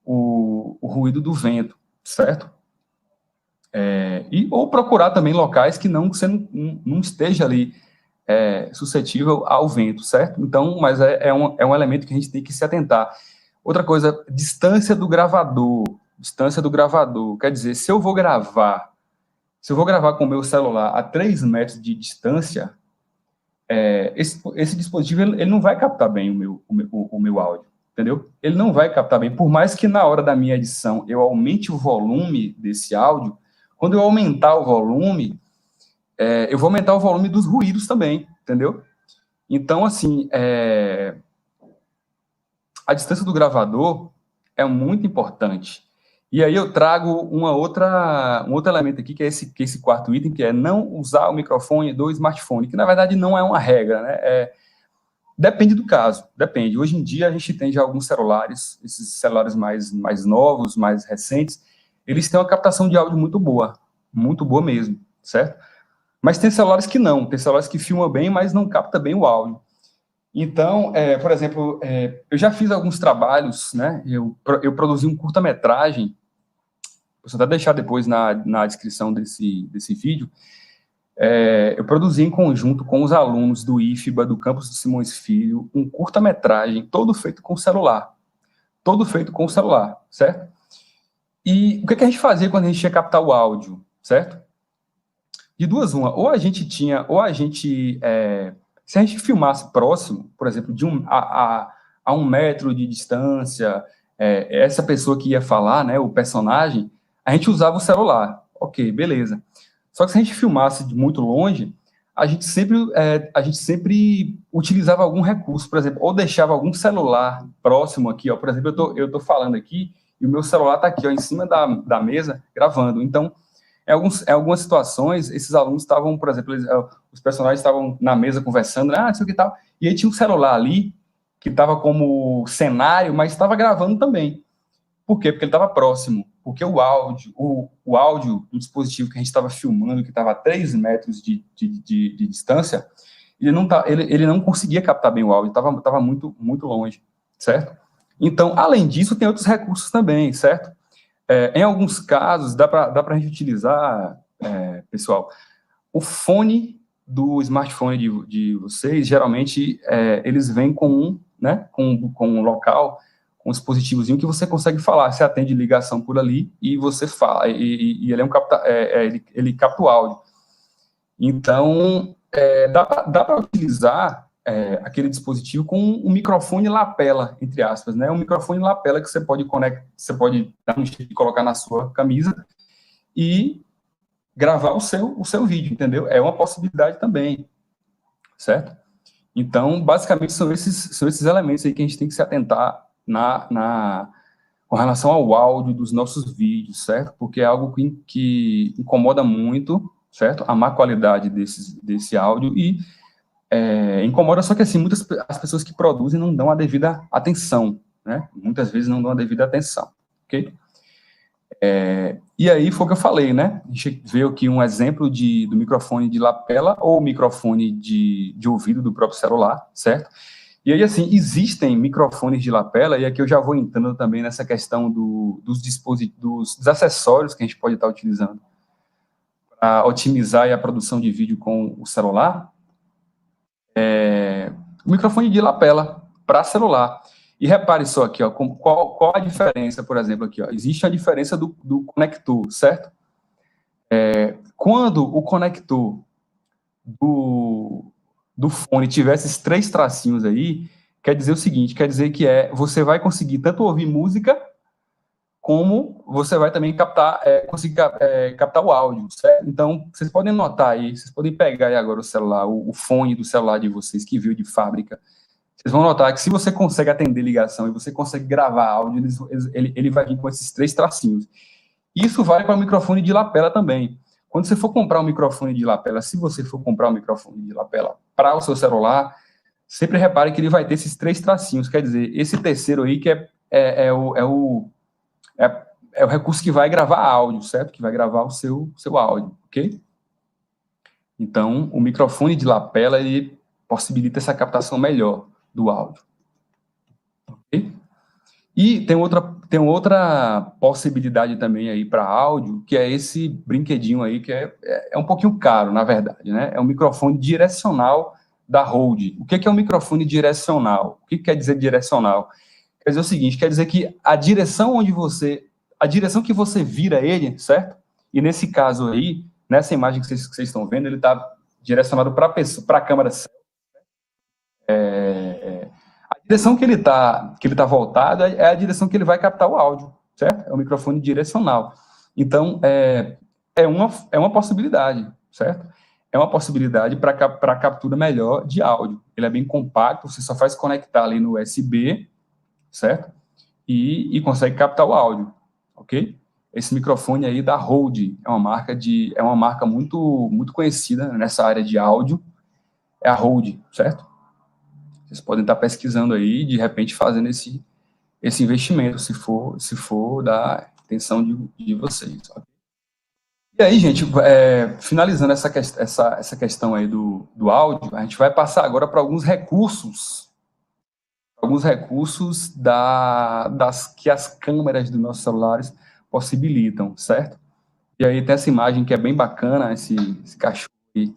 o ruído do vento, certo? Ou procurar também locais que você não esteja ali suscetível ao vento, certo? Então, mas é um elemento que a gente tem que se atentar. Outra coisa, distância do gravador. Distância do gravador. Quer dizer, se eu vou gravar com o meu celular a 3 metros de distância, esse dispositivo ele não vai captar bem o meu áudio, entendeu? Ele não vai captar bem. Por mais que na hora da minha edição eu aumente o volume desse áudio, quando eu aumentar o volume, eu vou aumentar o volume dos ruídos também, entendeu? Então, assim, a distância do gravador é muito importante. E aí eu trago um outro elemento aqui, que é esse quarto item, que é não usar o microfone do smartphone, que na verdade não é uma regra, né? Depende do caso, depende. Hoje em dia a gente tem já alguns celulares, esses celulares mais novos, mais recentes, eles têm uma captação de áudio muito boa mesmo, certo? Mas tem celulares que não, tem celulares que filmam bem, mas não capta bem o áudio. Então, por exemplo, eu já fiz alguns trabalhos, né? Eu produzi um curta-metragem, vou até deixar depois na descrição desse vídeo. Eu produzi em conjunto com os alunos do IFBA, do campus de Simões Filho, um curta-metragem, todo feito com celular. Todo feito com celular, certo? E o que a gente fazia quando a gente ia captar o áudio, certo? De duas uma, se a gente filmasse próximo, por exemplo, a 1 metro de distância, essa pessoa que ia falar, né, o personagem, a gente usava o celular. Ok, beleza. Só que se a gente filmasse de muito longe, a gente sempre utilizava algum recurso, por exemplo, ou deixava algum celular próximo aqui, ó, por exemplo, eu tô falando aqui, e o meu celular está aqui, ó, em cima da mesa, gravando. Então, em algumas situações, esses alunos estavam, por exemplo, os personagens estavam na mesa conversando, não sei o que tal, e aí tinha um celular ali, que estava como cenário, mas estava gravando também. Por quê? Porque ele estava próximo. Porque o áudio do dispositivo que a gente estava filmando, que estava a 3 metros de distância, ele não conseguia captar bem o áudio, estava muito, muito longe, certo? Então, além disso, tem outros recursos também, certo? Em alguns casos, dá para a gente utilizar, pessoal, o fone do smartphone de vocês, geralmente, eles vêm com um local, com um dispositivozinho que você consegue falar, você atende ligação por ali e você fala, e ele ele capta o áudio. Então, dá para utilizar aquele dispositivo com um microfone lapela, entre aspas, né? Um microfone lapela que você pode dar um jeito de colocar na sua camisa e gravar o seu vídeo, entendeu? É uma possibilidade também, certo? Então, basicamente, são esses elementos aí que a gente tem que se atentar com relação ao áudio dos nossos vídeos, certo? Porque é algo que incomoda muito, certo? A má qualidade desse áudio e incomoda, só que assim, as pessoas que produzem não dão a devida atenção, né? Muitas vezes não dão a devida atenção, ok? E aí foi o que eu falei, né? A gente veio aqui um exemplo do microfone de lapela ou microfone de ouvido do próprio celular, certo? E aí, assim, existem microfones de lapela, e aqui eu já vou entrando também nessa questão dos acessórios que a gente pode estar utilizando para otimizar a produção de vídeo com o celular. O microfone de lapela para celular. E repare só aqui, ó, qual a diferença, por exemplo, aqui, ó, existe a diferença do conector, certo? Quando o conector do fone tiver esses 3 tracinhos aí, quer dizer o seguinte, quer dizer que você vai conseguir tanto ouvir música, como você vai também conseguir captar o áudio, certo? Então, vocês podem notar aí, vocês podem pegar aí agora o celular, o fone do celular de vocês, que veio de fábrica, vocês vão notar que se você consegue atender ligação e você consegue gravar áudio, ele vai vir com esses 3 tracinhos. Isso vale para o microfone de lapela também. Quando você for comprar um microfone de lapela, se você for comprar um microfone de lapela para o seu celular, sempre repare que ele vai ter esses 3 tracinhos. Quer dizer, esse terceiro aí que é o recurso que vai gravar áudio, certo? Que vai gravar o seu áudio, ok? Então, o microfone de lapela, ele possibilita essa captação melhor do áudio. Ok? E tem outra possibilidade também aí para áudio, que é esse brinquedinho aí, que é um pouquinho caro, na verdade, né? É um microfone direcional da Rode. O que é um microfone direcional? O que quer dizer direcional? Quer dizer o seguinte, quer dizer que a direção que você vira ele, certo? E nesse caso aí, nessa imagem que vocês estão vendo, ele está direcionado para a câmera. A direção que ele tá voltado é a direção que ele vai captar o áudio, certo? É um microfone direcional. Então, é uma possibilidade, certo? É uma possibilidade para captura melhor de áudio. Ele é bem compacto, você só faz conectar ali no USB, certo? E consegue captar o áudio, ok? Esse microfone aí da Rode é uma marca muito, muito conhecida nessa área de áudio, é a Rode, certo? Vocês podem estar pesquisando aí, de repente fazendo esse investimento, se for da intenção de vocês. E aí, gente, finalizando essa questão aí do áudio, a gente vai passar agora para alguns recursos que as câmeras dos nossos celulares possibilitam, certo? E aí tem essa imagem que é bem bacana, esse cachorro aí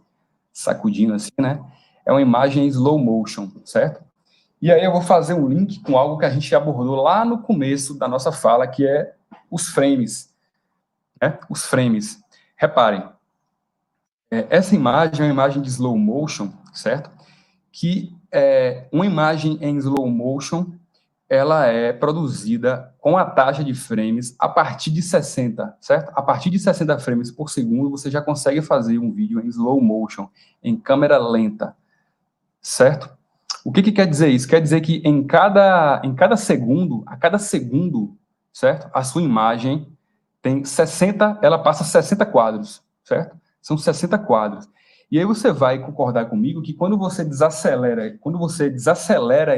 sacudindo assim, né? É uma imagem em slow motion, certo? E aí eu vou fazer um link com algo que a gente abordou lá no começo da nossa fala, que é os frames, né? Os frames. Reparem, essa imagem é uma imagem de slow motion, certo? Que uma imagem em slow motion, ela é produzida com a taxa de frames a partir de 60, certo? A partir de 60 frames por segundo, você já consegue fazer um vídeo em slow motion, em câmera lenta, certo? O que quer dizer isso? Quer dizer que em cada segundo, a cada segundo, certo? A sua imagem tem 60, ela passa 60 quadros, certo? São 60 quadros. E aí você vai concordar comigo que quando você desacelera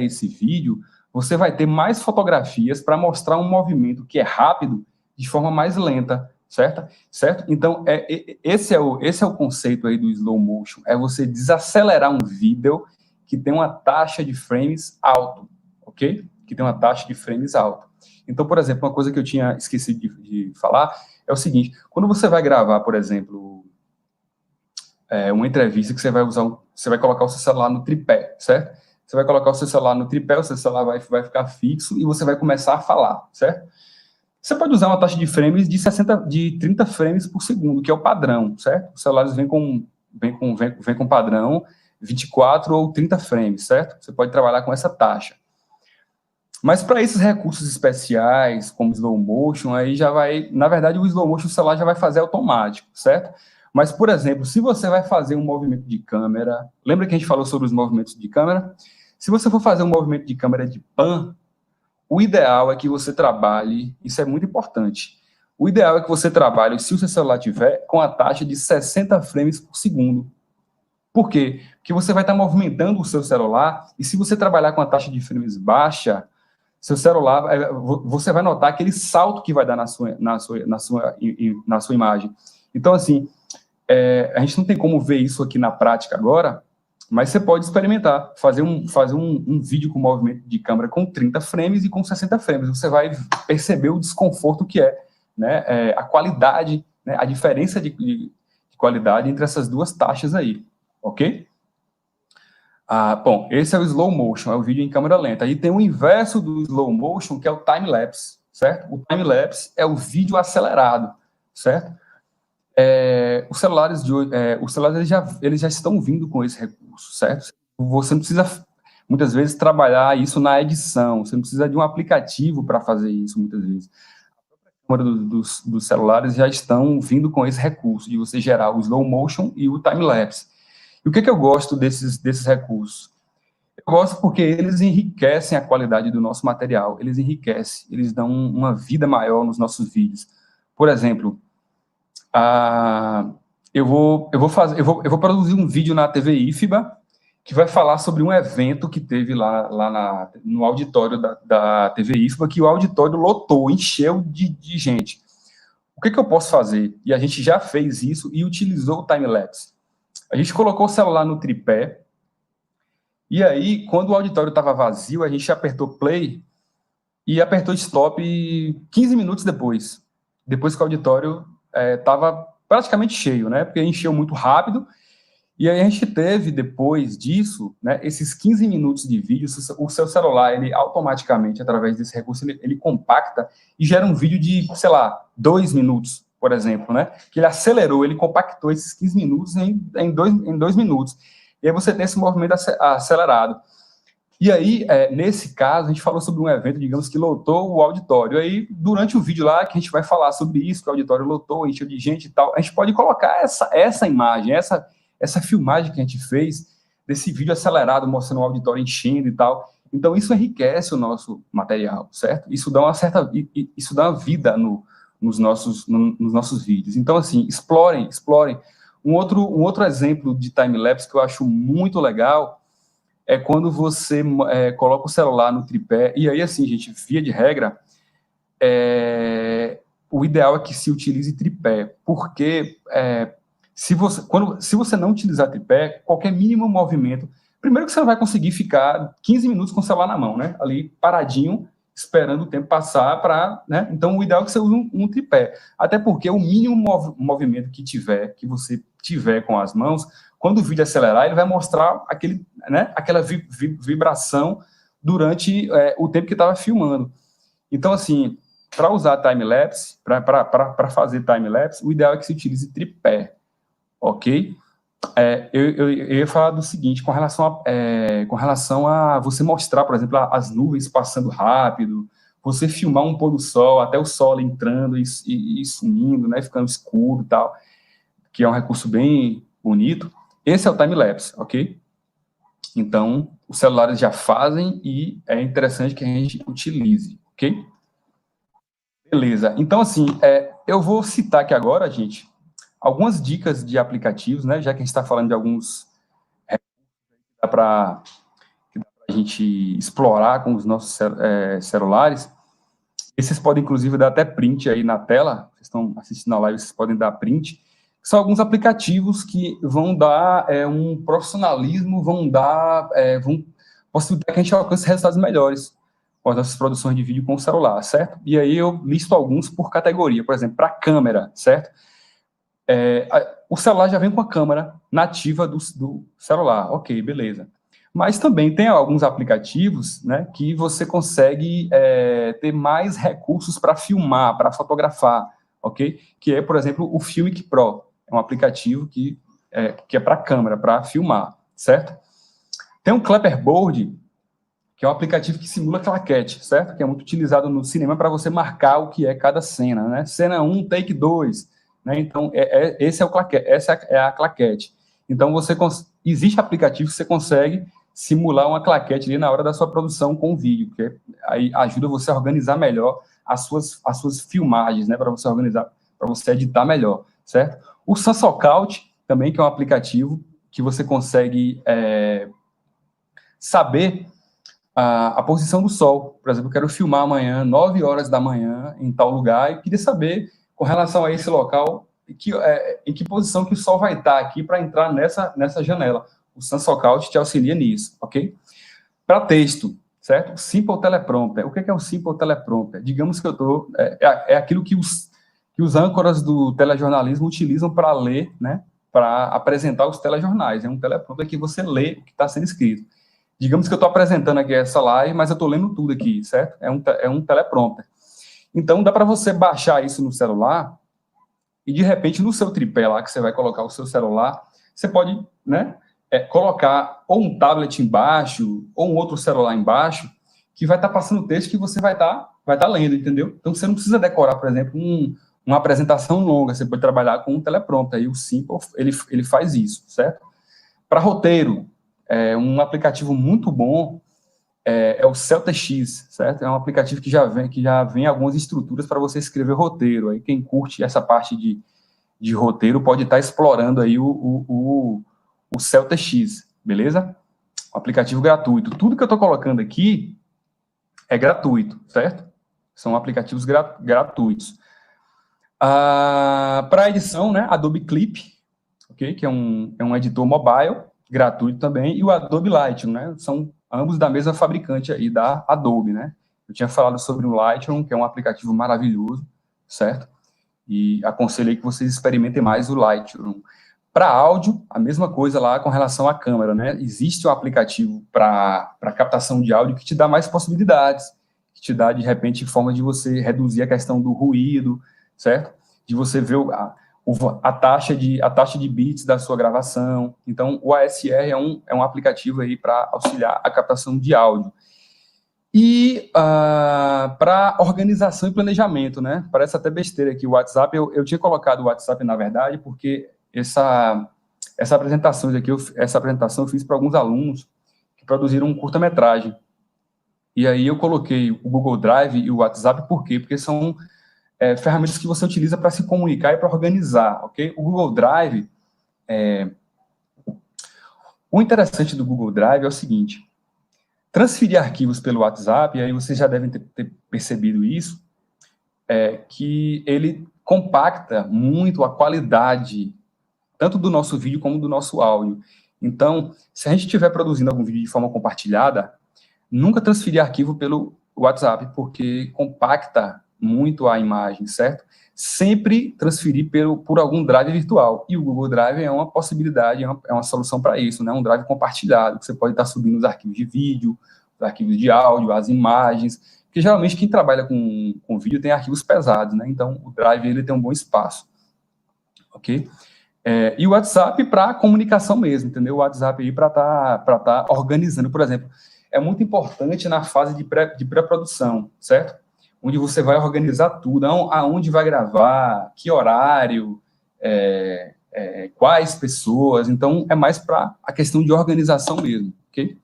esse vídeo, você vai ter mais fotografias para mostrar um movimento que é rápido de forma mais lenta, certo? Então, esse é o conceito aí do slow motion, é você desacelerar um vídeo que tem uma taxa de frames alto, ok? Que tem uma taxa de frames alto. Então, por exemplo, uma coisa que eu tinha esquecido de falar é o seguinte, quando você vai gravar, por exemplo, uma entrevista que você vai colocar o seu celular no tripé, certo? Você vai colocar o seu celular no tripé, o seu celular vai ficar fixo e você vai começar a falar, certo? Você pode usar uma taxa de frames de 30 frames por segundo, que é o padrão, certo? Os celulares vêm com padrão, 24 ou 30 frames, certo? Você pode trabalhar com essa taxa. Mas para esses recursos especiais, como slow motion, aí já vai... Na verdade, o slow motion o celular já vai fazer automático, certo? Mas, por exemplo, se você vai fazer um movimento de câmera... Lembra que a gente falou sobre os movimentos de câmera? Se você for fazer um movimento de câmera de pan, o ideal é que você trabalhe... Isso é muito importante. O ideal é que você trabalhe, se o seu celular tiver, com a taxa de 60 frames por segundo. Por quê? Porque você vai estar movimentando o seu celular, e se você trabalhar com a taxa de frames baixa, seu celular, você vai notar aquele salto que vai dar na sua imagem. Então, assim, a gente não tem como ver isso aqui na prática agora, mas você pode experimentar, fazer um vídeo com movimento de câmera com 30 frames e com 60 frames. Você vai perceber o desconforto que é, né, a qualidade, né, a diferença de qualidade entre essas duas taxas aí, ok? Bom, esse é o slow motion, é o vídeo em câmera lenta. Aí tem o inverso do slow motion, que é o time-lapse, certo? O time-lapse é o vídeo acelerado, certo? Os celulares eles já estão vindo com esse recurso, certo? Você não precisa, muitas vezes, trabalhar isso na edição, você não precisa de um aplicativo para fazer isso, muitas vezes. A câmera dos celulares já estão vindo com esse recurso, de você gerar o slow motion e o time-lapse. E o que eu gosto desses recursos? Eu gosto porque eles enriquecem a qualidade do nosso material, eles enriquecem, eles dão uma vida maior nos nossos vídeos. Por exemplo, eu vou produzir um vídeo na TV IFBA que vai falar sobre um evento que teve lá no auditório da TV IFBA, que o auditório lotou, encheu de gente. O que eu posso fazer? E a gente já fez isso e utilizou o time-lapse. A gente colocou o celular no tripé, e aí, quando o auditório estava vazio, a gente apertou play e apertou stop 15 minutos depois que o auditório estava praticamente cheio, né? Porque encheu muito rápido, e aí a gente teve, depois disso, né, esses 15 minutos de vídeo, o seu celular, ele automaticamente, através desse recurso, ele compacta e gera um vídeo de, sei lá, 2 minutos, por exemplo, né? Que ele acelerou, ele compactou esses 15 minutos em 2 minutos. E aí você tem esse movimento acelerado. E aí, nesse caso, a gente falou sobre um evento, digamos, que lotou o auditório. E aí, durante o vídeo lá, que a gente vai falar sobre isso, que o auditório lotou, encheu de gente e tal, a gente pode colocar essa imagem, essa filmagem que a gente fez, desse vídeo acelerado, mostrando o auditório enchendo e tal. Então, isso enriquece o nosso material, certo? Isso dá uma vida nos nossos vídeos. Então, assim, explorem. Um outro exemplo de time-lapse que eu acho muito legal é quando você coloca o celular no tripé, e aí, assim, gente, via de regra, o ideal é que se utilize tripé, porque se você não utilizar tripé, qualquer mínimo movimento, primeiro que você não vai conseguir ficar 15 minutos com o celular na mão, né, ali paradinho, esperando o tempo passar para, né, então o ideal é que você use um tripé, até porque o mínimo movimento que você tiver com as mãos, quando o vídeo acelerar, ele vai mostrar aquela vibração durante o tempo que estava filmando. Então, assim, para usar time-lapse, para fazer time-lapse, o ideal é que se utilize tripé, ok? Eu ia falar do seguinte, com relação a você mostrar, por exemplo, as nuvens passando rápido, você filmar um pôr do sol, até o sol entrando e sumindo, né, ficando escuro e tal, que é um recurso bem bonito. Esse é o time-lapse, ok? Então, os celulares já fazem e é interessante que a gente utilize, ok? Beleza. Então, assim, eu vou citar aqui agora, gente, algumas dicas de aplicativos, né? Já que a gente está falando de alguns que dá para a gente explorar com os nossos celulares. Esses podem, inclusive, dar até print aí na tela. Vocês estão assistindo a live, vocês podem dar print. São alguns aplicativos que vão dar um profissionalismo, vão possibilitar que a gente alcance resultados melhores com as nossas produções de vídeo com o celular, certo? E aí eu listo alguns por categoria, por exemplo, para câmera, certo? O celular já vem com a câmera nativa do celular, ok, beleza. Mas também tem alguns aplicativos, né, que você consegue ter mais recursos para filmar, para fotografar, ok? Que é, por exemplo, o Filmic Pro. É um aplicativo que é para câmera, para filmar, certo? Tem um Clapperboard, que é um aplicativo que simula claquete, certo? Que é muito utilizado no cinema para você marcar o que é cada cena, né? Cena 1, take 2, né? Então, esse é o claquete, essa é a claquete. Então, existe aplicativo que você consegue simular uma claquete ali na hora da sua produção com o vídeo, que aí ajuda você a organizar melhor as suas filmagens, né? Para você organizar, para você editar melhor, certo? O Sansocaut também, que é um aplicativo que você consegue saber a posição do sol. Por exemplo, eu quero filmar amanhã, 9 horas da manhã, em tal lugar, e queria saber, com relação a esse local, em que posição que o sol vai estar aqui para entrar nessa janela. O Sansocaut te auxilia nisso, ok? Para texto, certo? Simple Teleprompter. O que é o Simple Teleprompter? Digamos que eu estou... É aquilo que os âncoras do telejornalismo utilizam para ler, né? Para apresentar os telejornais. É um teleprompter que você lê o que está sendo escrito. Digamos que eu estou apresentando aqui essa live, mas eu estou lendo tudo aqui, certo? É um teleprompter. Então, dá para você baixar isso no celular e, de repente, no seu tripé lá, que você vai colocar o seu celular, você pode, né, colocar ou um tablet embaixo, ou um outro celular embaixo, que vai estar passando o texto que você vai estar lendo, entendeu? Então, você não precisa decorar, por exemplo, uma apresentação longa, você pode trabalhar com um teleprompter, e o Simple, ele faz isso, certo? Para roteiro, um aplicativo muito bom é o CeltaX, certo? É um aplicativo que já vem algumas estruturas para você escrever roteiro. Aí quem curte essa parte de roteiro pode estar explorando aí o CeltaX, beleza? Um aplicativo gratuito. Tudo que eu estou colocando aqui é gratuito, certo? São aplicativos gratuitos. Para edição, né? Adobe Clip, okay? Que é um editor mobile, gratuito também, e o Adobe Lightroom, né? São ambos da mesma fabricante aí, da Adobe, né? Eu tinha falado sobre o Lightroom, que é um aplicativo maravilhoso, certo? E aconselhei que vocês experimentem mais o Lightroom. Para áudio, a mesma coisa lá com relação à câmera, né? Existe um aplicativo para captação de áudio que te dá mais possibilidades, que te dá, de repente, forma de você reduzir a questão do ruído, certo? De você ver a taxa de bits da sua gravação. Então, o ASR é um aplicativo aí para auxiliar a captação de áudio. E para organização e planejamento, né? Parece até besteira aqui o WhatsApp. Eu tinha colocado o WhatsApp, na verdade, porque essa apresentação eu fiz para alguns alunos que produziram um curta-metragem. E aí eu coloquei o Google Drive e o WhatsApp, por quê? Porque são ferramentas que você utiliza para se comunicar e para organizar, ok? O Google Drive, o interessante do Google Drive é o seguinte: transferir arquivos pelo WhatsApp, e aí vocês já devem ter percebido isso, que ele compacta muito a qualidade, tanto do nosso vídeo como do nosso áudio. Então, se a gente estiver produzindo algum vídeo de forma compartilhada, nunca transferir arquivo pelo WhatsApp, porque compacta muito a imagem, certo? Sempre transferir por algum drive virtual. E o Google Drive é uma possibilidade, é uma solução para isso, né? Um drive compartilhado, que você pode estar subindo os arquivos de vídeo, os arquivos de áudio, as imagens, porque geralmente quem trabalha com vídeo tem arquivos pesados, né? Então, o drive ele tem um bom espaço, ok? E o WhatsApp para comunicação mesmo, entendeu? O WhatsApp aí para tá organizando, por exemplo. É muito importante na fase de pré-produção, certo? Onde você vai organizar tudo, aonde vai gravar, que horário, quais pessoas. Então, é mais para a questão de organização mesmo, ok?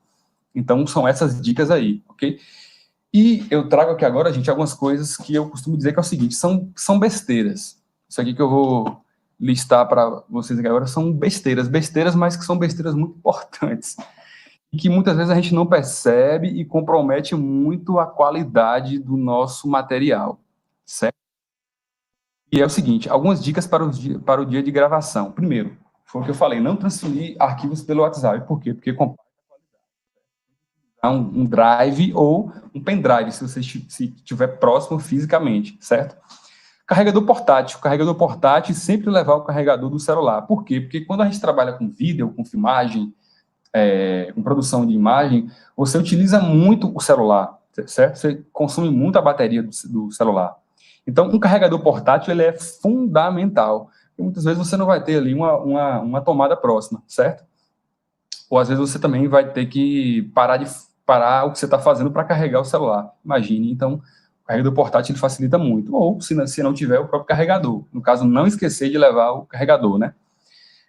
Então, são essas dicas aí, ok? E eu trago aqui agora, gente, algumas coisas que eu costumo dizer que é o seguinte, são besteiras. Isso aqui que eu vou listar para vocês aqui agora são besteiras, mas que são besteiras muito importantes. E que muitas vezes a gente não percebe e compromete muito a qualidade do nosso material, certo? E é o seguinte, algumas dicas para o dia de gravação. Primeiro, foi o que eu falei, não transferir arquivos pelo WhatsApp. Por quê? Porque compacta a qualidade. Um drive ou um pendrive, se você estiver próximo fisicamente, certo? Carregador portátil, sempre levar o carregador do celular. Por quê? Porque quando a gente trabalha com vídeo, com filmagem, com produção de imagem, você utiliza muito o celular, certo? Você consome muito a bateria do celular. Então, um carregador portátil, ele é fundamental. E muitas vezes você não vai ter ali uma tomada próxima, certo? ou às vezes você também vai ter que parar o que você está fazendo para carregar o celular. Imagine, então, o carregador portátil ele facilita muito. Ou, se não tiver, o próprio carregador. No caso, não esquecer de levar o carregador, né?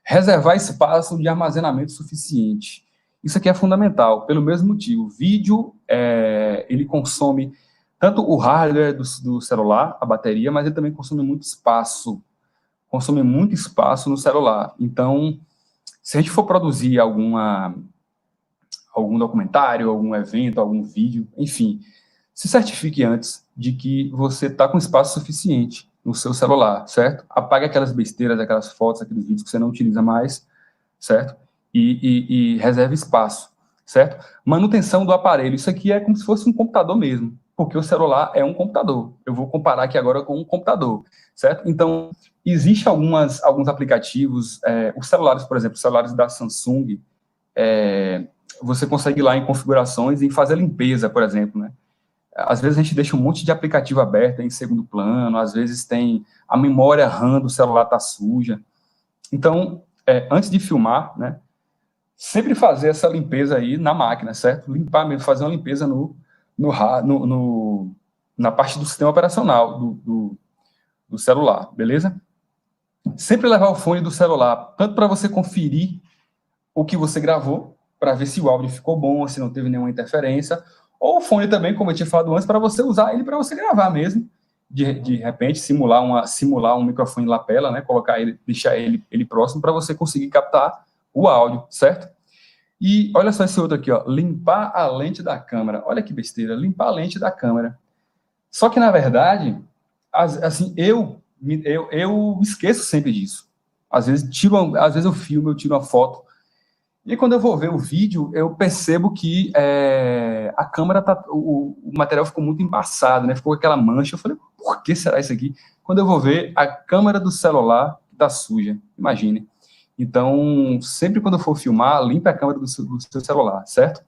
Reservar espaço de armazenamento suficiente. Isso aqui é fundamental, pelo mesmo motivo. Vídeo, ele consome tanto o hardware do celular, a bateria, mas ele também consome muito espaço. Consome muito espaço no celular. Então, se a gente for produzir algum documentário, algum evento, algum vídeo, enfim, se certifique antes de que você está com espaço suficiente no seu celular, certo? Apague aquelas besteiras, aquelas fotos, aqueles vídeos que você não utiliza mais, certo? E reserve espaço, certo? Manutenção do aparelho. Isso aqui é como se fosse um computador mesmo, porque o celular é um computador. Eu vou comparar aqui agora com um computador, certo? Então, existem alguns aplicativos, os celulares, por exemplo, os celulares da Samsung, você consegue ir lá em configurações e fazer limpeza, por exemplo, né? Às vezes a gente deixa um monte de aplicativo aberto em segundo plano, às vezes tem a memória RAM do celular tá suja. Então, antes de filmar, né, sempre fazer essa limpeza aí na máquina, certo? Limpar mesmo, fazer uma limpeza na parte do sistema operacional do celular, beleza? Sempre levar o fone do celular, tanto para você conferir o que você gravou, para ver se o áudio ficou bom, se não teve nenhuma interferência, ou o fone também, como eu tinha falado antes, para você usar ele para você gravar mesmo, de repente simular um microfone lapela, né, deixar ele próximo para você conseguir captar o áudio, certo? E olha só esse outro aqui, ó, limpar a lente da câmera. Olha que besteira, limpar a lente da câmera. Só que, na verdade, assim, eu esqueço sempre disso. Às vezes eu filmo, eu tiro uma foto, e quando eu vou ver o vídeo, eu percebo que a câmera o material ficou muito embaçado, né? Ficou aquela mancha. Eu falei, por que será isso aqui? Quando eu vou ver, a câmera do celular está suja. Imagine. Então, sempre quando eu for filmar, limpe a câmera do seu celular, certo?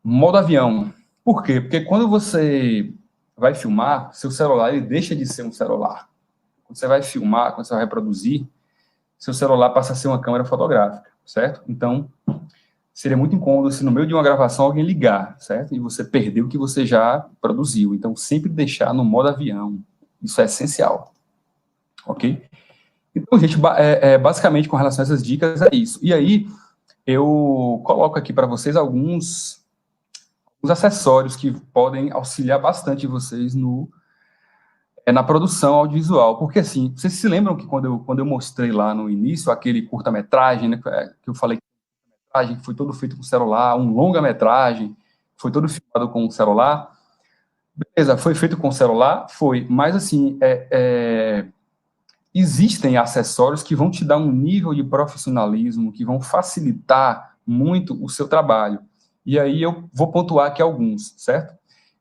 Modo avião. Por quê? Porque quando você vai filmar, seu celular ele deixa de ser um celular. Quando você vai filmar, quando você vai reproduzir, seu celular passa a ser uma câmera fotográfica, certo? Então, seria muito incômodo se no meio de uma gravação alguém ligar, certo? E você perder o que você já produziu. Então, sempre deixar no modo avião. Isso é essencial. Ok? Então, gente, basicamente, com relação a essas dicas, é isso. E aí, eu coloco aqui para vocês alguns acessórios que podem auxiliar bastante vocês na produção audiovisual. Porque, assim, vocês se lembram que quando eu mostrei lá no início aquele curta-metragem, né, que eu falei que foi todo feito com celular, um longa-metragem, foi todo filmado com o celular. Beleza, foi feito com o celular? Foi. Mas, assim, existem acessórios que vão te dar um nível de profissionalismo, que vão facilitar muito o seu trabalho. E aí eu vou pontuar aqui alguns, certo?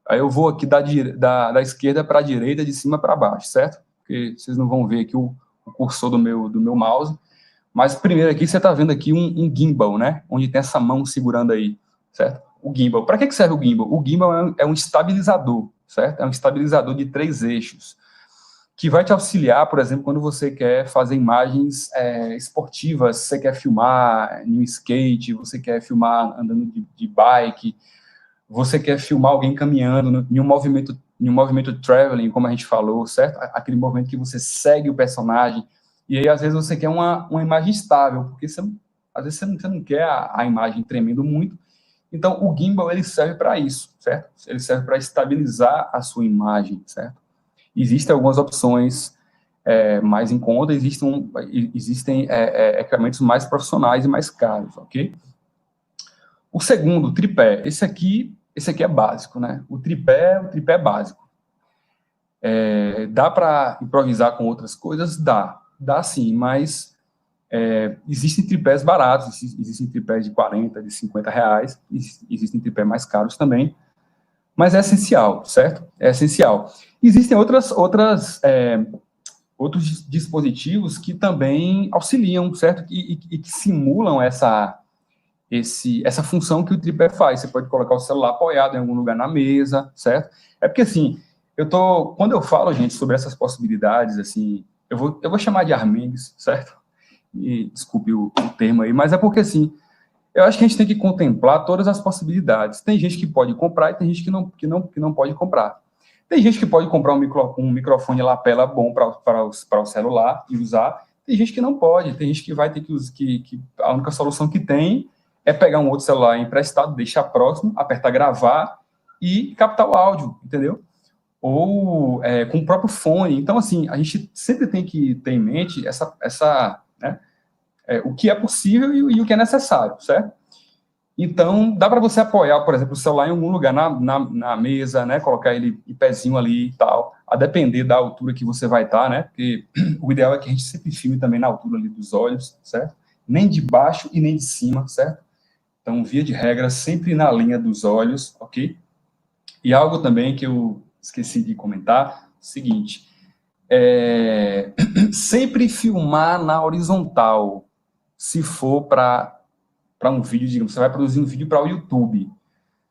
Aí eu vou aqui da esquerda para a direita, de cima para baixo, certo? Porque vocês não vão ver aqui o cursor do meu mouse. Mas primeiro aqui, você está vendo aqui um gimbal, né? Onde tem essa mão segurando aí, certo? O gimbal. Para que serve o gimbal? O gimbal é um estabilizador, certo? É um estabilizador de 3 eixos, que vai te auxiliar, por exemplo, quando você quer fazer imagens esportivas, você quer filmar em um skate, você quer filmar andando de bike, você quer filmar alguém caminhando em um movimento traveling, como a gente falou, certo? Aquele movimento que você segue o personagem, e aí às vezes você quer uma imagem estável, porque às vezes você não quer a imagem tremendo muito. Então o gimbal ele serve para isso, certo? Ele serve para estabilizar a sua imagem, certo? Existem algumas opções mais em conta, existem equipamentos mais profissionais e mais caros, ok? O segundo, tripé. Esse aqui é básico, né? O tripé é básico. Dá para improvisar com outras coisas? Dá sim, mas existem tripés baratos, existem tripés de 40, de 50 reais, existem tripés mais caros também, mas é essencial, certo? É essencial. Existem outros dispositivos que também auxiliam, certo? E que simulam essa função que o tripé faz. Você pode colocar o celular apoiado em algum lugar na mesa, certo? É porque, assim, quando eu falo, gente, sobre essas possibilidades, assim, eu vou chamar de armengues, certo? E desculpe o termo aí, mas é porque, assim, Eu acho que a gente tem que contemplar todas as possibilidades. Tem gente que pode comprar e tem gente que não pode comprar. Tem gente que pode comprar um microfone lapela bom para o celular e usar. Tem gente que não pode. Tem gente que vai ter que a única solução que tem é pegar um outro celular emprestado, deixar próximo, apertar gravar e captar o áudio, entendeu? Ou com o próprio fone. Então, assim, a gente sempre tem que ter em mente né, o que é possível e o que é necessário, certo? Então, dá para você apoiar, por exemplo, o celular em algum lugar na mesa, né? Colocar ele em pezinho ali e tal, a depender da altura que você vai estar, né? Porque o ideal é que a gente sempre filme também na altura ali dos olhos, certo? Nem de baixo e nem de cima, certo? Então, via de regra, sempre na linha dos olhos, ok? E algo também que eu esqueci de comentar, o seguinte, sempre filmar na horizontal, se for para um vídeo, digamos, você vai produzir um vídeo para o YouTube,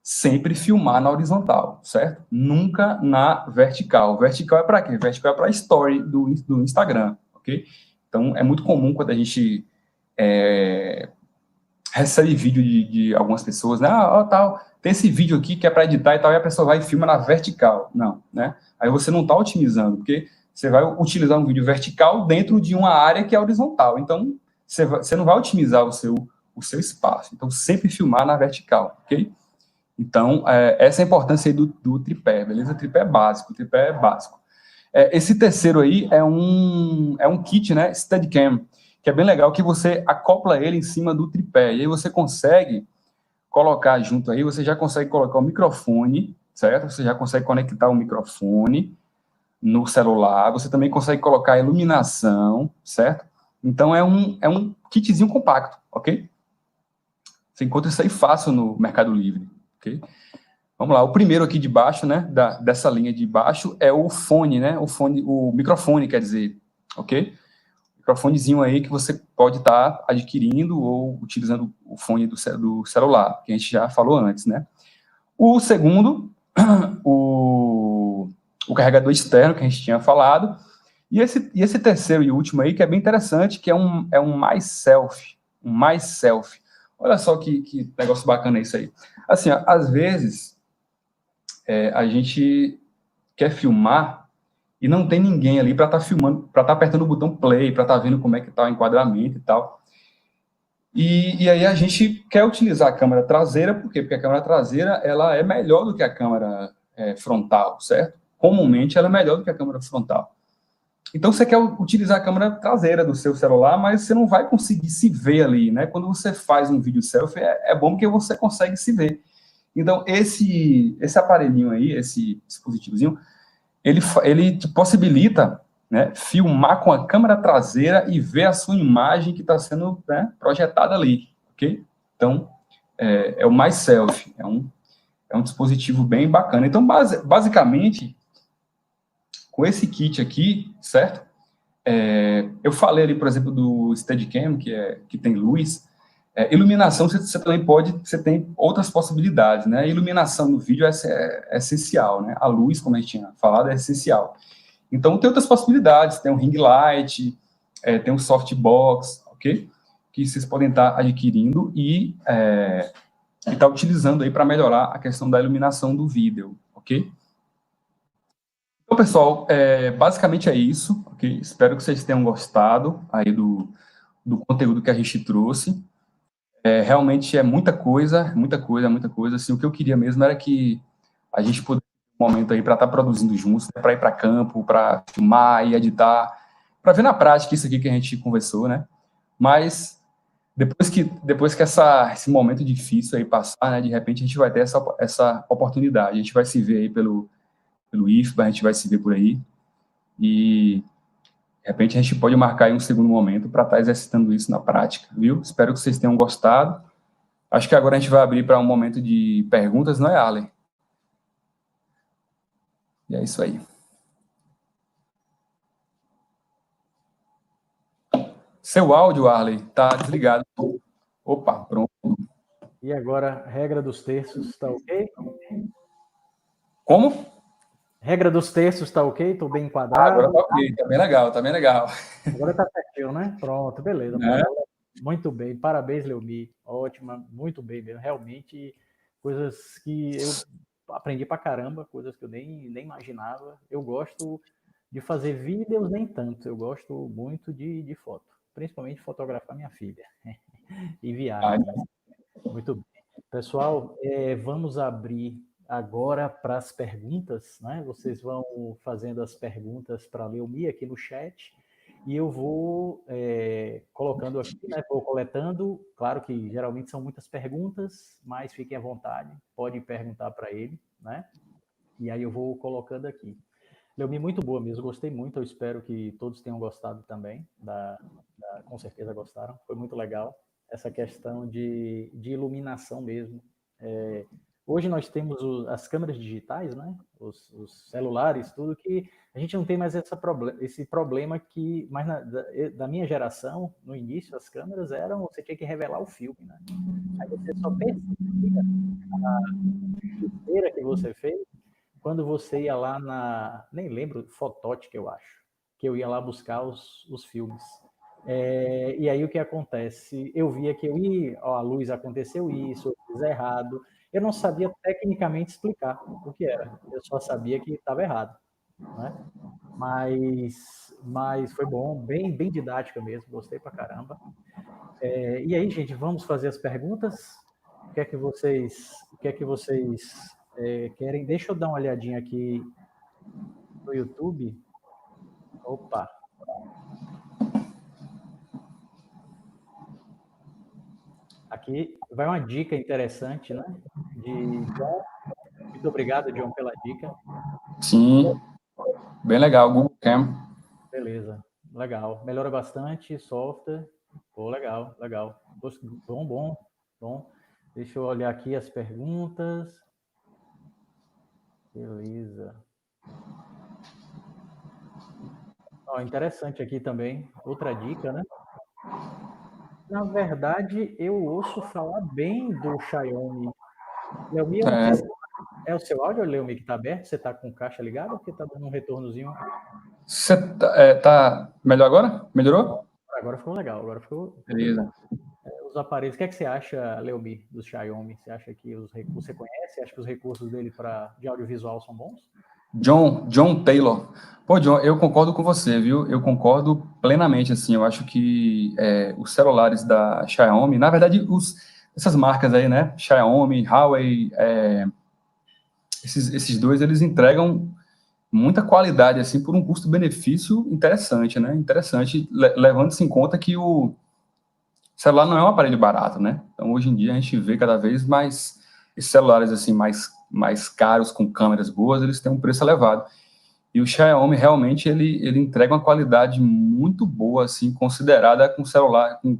sempre filmar na horizontal, certo? Nunca na vertical. Vertical é para quê? Vertical é para story do Instagram, ok? Então, é muito comum quando a gente recebe vídeo de algumas pessoas, né? Tal, tem esse vídeo aqui que é para editar e tal, e a pessoa vai e filma na vertical. Não, né? Aí você não está otimizando, porque você vai utilizar um vídeo vertical dentro de uma área que é horizontal. Então, você não vai otimizar o seu espaço. Então, sempre filmar na vertical, ok? Então, essa é a importância aí do tripé, beleza? O tripé é básico. Esse terceiro aí é um kit, né? Steadicam, que é bem legal, que você acopla ele em cima do tripé. E aí você consegue colocar junto aí, você já consegue colocar o microfone, certo? Você já consegue conectar o microfone no celular, você também consegue colocar a iluminação, certo? Então, é um kitzinho compacto, ok? Você encontra isso aí fácil no Mercado Livre, ok? Vamos lá, o primeiro aqui de baixo, né, dessa linha de baixo é o fone, né, o microfone, quer dizer, ok? Microfonezinho aí que você pode estar adquirindo ou utilizando o fone do celular, que a gente já falou antes, né? O segundo, o carregador externo, que a gente tinha falado, e esse terceiro e último aí, que é bem interessante, que é um mais selfie, Olha só que negócio bacana isso aí. Assim, ó, às vezes, a gente quer filmar e não tem ninguém ali para estar filmando, para estar apertando o botão play, para estar vendo como é que está o enquadramento e tal. E aí a gente quer utilizar a câmera traseira, por quê? Porque a câmera traseira ela é melhor do que a câmera frontal, certo? Comumente ela é melhor do que a câmera frontal. Então você quer utilizar a câmera traseira do seu celular, mas você não vai conseguir se ver ali, né? Quando você faz um vídeo selfie, é bom porque você consegue se ver. Então esse aparelhinho aí, esse dispositivozinho, ele te possibilita, né, filmar com a câmera traseira e ver a sua imagem que está sendo, né, projetada ali, ok? Então, é o Mais Selfie, é um dispositivo bem bacana. Então, basicamente, com esse kit aqui, certo? Eu falei ali, por exemplo, do Steadicam, que tem luz. Iluminação, você também você tem outras possibilidades, né? A iluminação no vídeo é essencial, né? A luz, como a gente tinha falado, é essencial. Então, tem outras possibilidades, tem um ring light, tem um softbox, ok? Que vocês podem estar adquirindo e estar utilizando aí para melhorar a questão da iluminação do vídeo, ok? Então, pessoal, basicamente é isso, ok? Espero que vocês tenham gostado aí do conteúdo que a gente trouxe. Realmente é muita coisa, muita coisa, muita coisa. Assim, o que eu queria mesmo era que a gente pudesse ter um momento aí para estar produzindo juntos, né? Para ir para campo, para filmar e editar, para ver na prática isso aqui que a gente conversou, né? Mas depois que esse momento difícil aí passar, né? De repente a gente vai ter essa oportunidade. A gente vai se ver aí pelo IFBA, a gente vai se ver por aí e de repente a gente pode marcar aí um segundo momento para estar exercitando isso na prática, viu? Espero que vocês tenham gostado. Acho que agora a gente vai abrir para um momento de perguntas, não é, Arlen? E é isso aí. Seu áudio, Arley, está desligado. Opa, pronto. E agora, regra dos terços, está ok? Como? Regra dos terços, está ok? Estou bem enquadrado? Agora está ok, está bem legal, está bem legal. Agora está certinho, né? Pronto, beleza. É. Muito bem, parabéns, Leomi. Ótima, muito bem mesmo. Realmente, coisas que eu aprendi pra caramba, coisas que eu nem imaginava. Eu gosto de fazer vídeos, nem tanto. Eu gosto muito de foto, principalmente fotografar minha filha e Ah, viagens. Muito bem. Pessoal, vamos abrir agora para as perguntas, né? Vocês vão fazendo as perguntas para a Leomi aqui no chat e eu vou colocando aqui, né? Vou coletando. Claro que geralmente são muitas perguntas, mas fiquem à vontade, podem perguntar para ele, né? E aí eu vou colocando aqui. Leomi, muito boa mesmo, gostei muito. Eu espero que todos tenham gostado também. Com certeza gostaram, foi muito legal essa questão de iluminação mesmo. Hoje nós temos as câmeras digitais, né? Os celulares, tudo que a gente não tem mais esse problema que, mais da minha geração, no início, as câmeras eram, você tinha que revelar o filme, né? Aí você só percebia a besteira que você fez quando você ia lá nem lembro, Fotótica, eu acho, que eu ia lá buscar os filmes. E aí o que acontece? Eu via que a luz aconteceu isso, eu fiz errado. Eu não sabia tecnicamente explicar o que era. Eu só sabia que estava errado, né? Mas foi bom, bem didática mesmo, gostei pra caramba. E aí, gente, vamos fazer as perguntas? O que é que vocês querem? Deixa eu dar uma olhadinha aqui no YouTube. Opa! Aqui vai uma dica interessante, né? De John. Muito obrigado, John, pela dica. sim, bem legal, Google Cam. Beleza, legal. Melhora bastante, software. Pô, legal, legal. Bom. Deixa eu olhar aqui as perguntas. Beleza. Interessante aqui também, outra dica, né? Na verdade, eu ouço falar bem do Xiaomi. Leomi, eu não sei se é o seu áudio, Leomi, que está aberto? Você está com caixa ligada ou que está dando um retornozinho? Você tá melhor agora? Melhorou? Agora ficou legal, agora ficou Beleza. bom. Os aparelhos, o que é que você acha, Leomi, do Xiaomi? Você acha que você conhece? Acha que os recursos dele de audiovisual são bons? John Taylor. Pô, John, eu concordo com você, viu? Eu concordo plenamente, assim, eu acho que os celulares da Xiaomi, na verdade, essas marcas aí, né? Xiaomi, Huawei, esses dois, eles entregam muita qualidade, assim, por um custo-benefício interessante, né? Interessante, levando-se em conta que o celular não é um aparelho barato, né? Então, hoje em dia, a gente vê cada vez mais esses celulares, assim, mais caros, com câmeras boas, eles têm um preço elevado. E o Xiaomi, realmente, ele entrega uma qualidade muito boa, assim, considerada com celular, com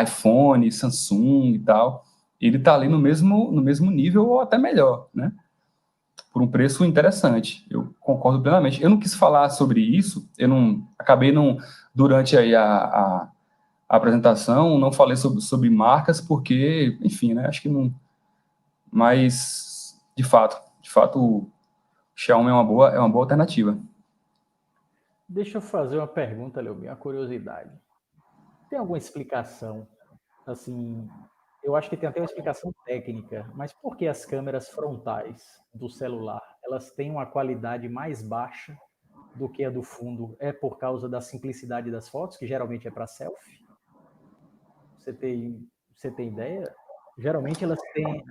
iPhone, Samsung e tal. Ele está ali no mesmo nível ou até melhor, né? Por um preço interessante. Eu concordo plenamente. Eu não quis falar sobre isso, acabei durante aí a apresentação, não falei sobre marcas, porque, enfim, né? Acho que não. Mas, de fato, o Xiaomi é uma boa alternativa. Deixa eu fazer uma pergunta, Leomi, uma curiosidade. Tem alguma explicação, assim, eu acho que tem até uma explicação técnica, mas por que as câmeras frontais do celular, elas têm uma qualidade mais baixa do que a do fundo? É por causa da simplicidade das fotos, que geralmente é para selfie? Você tem ideia? Geralmente elas têm,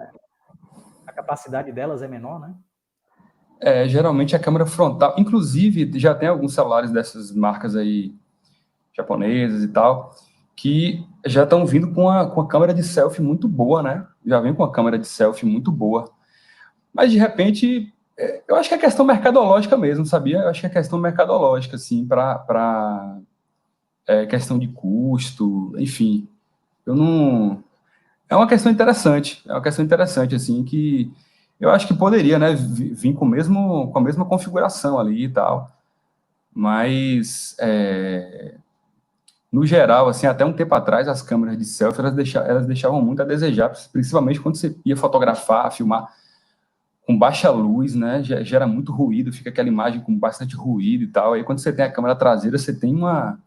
a capacidade delas é menor, né? Geralmente a câmera frontal, inclusive já tem alguns celulares dessas marcas aí japonesas e tal, que já estão vindo com a câmera de selfie muito boa, né? Já vem com a câmera de selfie muito boa. Mas, de repente, eu acho que é questão mercadológica mesmo, sabia? Eu acho que é questão mercadológica, assim, para questão de custo, enfim. Eu não... É uma questão interessante, assim, que eu acho que poderia, né, vir com a mesma configuração ali e tal. Mas, no geral, assim, até um tempo atrás, as câmeras de selfie, elas deixavam muito a desejar, principalmente quando você ia fotografar, filmar com baixa luz, né, gera muito ruído, fica aquela imagem com bastante ruído e tal. Aí, quando você tem a câmera traseira, você tem uma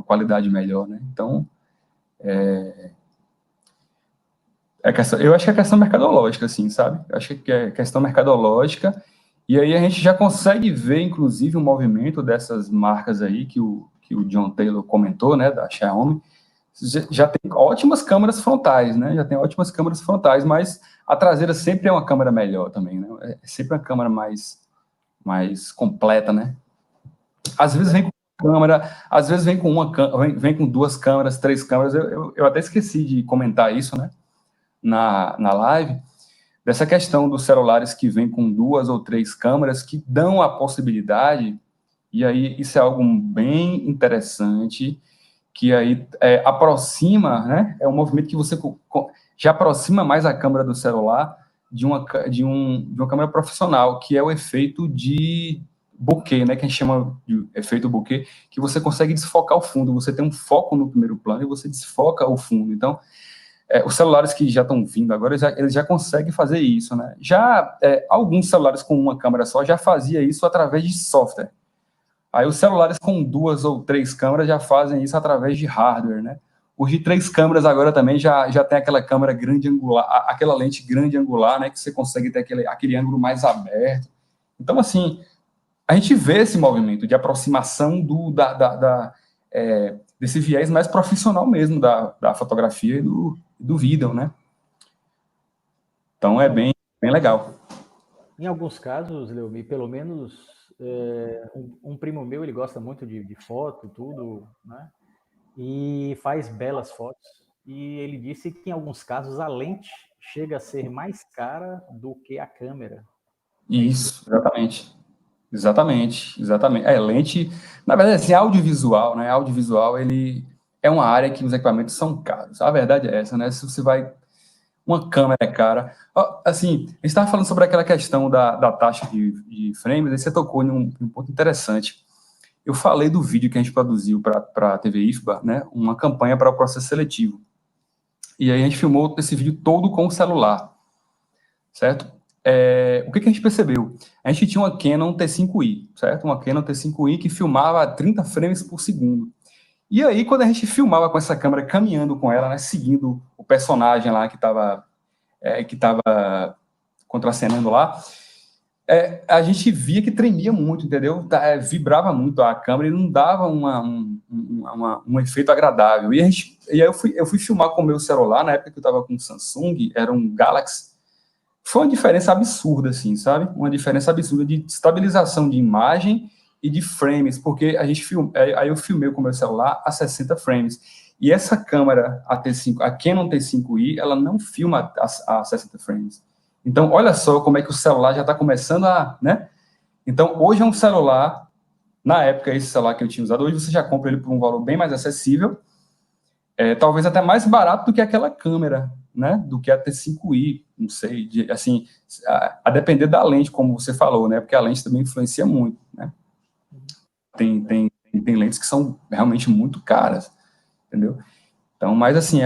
qualidade melhor, né? Então, Eu acho que é questão mercadológica, assim, sabe? Eu acho que é questão mercadológica, e aí a gente já consegue ver, inclusive, o movimento dessas marcas aí que o John Taylor comentou, né, da Xiaomi, já tem ótimas câmeras frontais, né? Já tem ótimas câmeras frontais, mas a traseira sempre é uma câmera melhor também, né? É sempre uma câmera mais completa, né? Às vezes vem com câmera, às vezes vem com duas câmeras, três câmeras. Eu até esqueci de comentar isso, né? Na live, dessa questão dos celulares que vêm com duas ou três câmeras que dão a possibilidade, e aí isso é algo bem interessante, que aí aproxima, né? É um movimento que você já aproxima mais a câmera do celular de uma câmera profissional, que é o efeito de bokeh, né? Que a gente chama de efeito bokeh, que você consegue desfocar o fundo. Você tem um foco no primeiro plano e você desfoca o fundo. Então, os celulares que já estão vindo agora, eles já conseguem fazer isso, né? Já alguns celulares com uma câmera só já fazia isso através de software. Aí os celulares com duas ou três câmeras já fazem isso através de hardware, né? Os de três câmeras agora também já tem aquela câmera grande angular, aquela lente grande angular, né? Que você consegue ter aquele ângulo mais aberto. Então, assim, a gente vê esse movimento de aproximação desse viés mais profissional mesmo da fotografia e do vídeo, né? Então, é bem legal. Em alguns casos, Leomi, pelo menos um primo meu, ele gosta muito de foto, tudo, né? E faz belas fotos. E ele disse que em alguns casos a lente chega a ser mais cara do que a câmera. Isso, exatamente. Lente, na verdade, assim, audiovisual, né? Audiovisual, ele é uma área que os equipamentos são caros. A verdade é essa, né? Se você vai... Uma câmera é cara. Assim, a gente estava falando sobre aquela questão da taxa de frames, aí você tocou em um ponto interessante. Eu falei do vídeo que a gente produziu para a TV IFBA, né? Uma campanha para o processo seletivo. E aí a gente filmou esse vídeo todo com o celular, certo? O que a gente percebeu? A gente tinha uma Canon T5i, certo? Uma Canon T5i que filmava a 30 frames por segundo. E aí, quando a gente filmava com essa câmera, caminhando com ela, né, seguindo o personagem lá que estava contracenando lá, a gente via que tremia muito, entendeu? Vibrava muito a câmera e não dava um efeito agradável. E aí eu fui filmar com o meu celular, na época que eu estava com o Samsung, era um Galaxy. Foi uma diferença absurda, assim, sabe? Uma diferença absurda de estabilização de imagem e de frames, porque aí eu filmei com o meu celular a 60 frames. E essa câmera, a Canon T5i, ela não filma a 60 frames. Então, olha só como é que o celular já está começando né? Então, hoje é um celular, na época, esse celular que eu tinha usado, hoje você já compra ele por um valor bem mais acessível, talvez até mais barato do que aquela câmera, né? Do que a T5i, não sei, assim, a depender da lente, como você falou, né? Porque a lente também influencia muito, né? Tem lentes que são realmente muito caras, entendeu? Então, mas assim,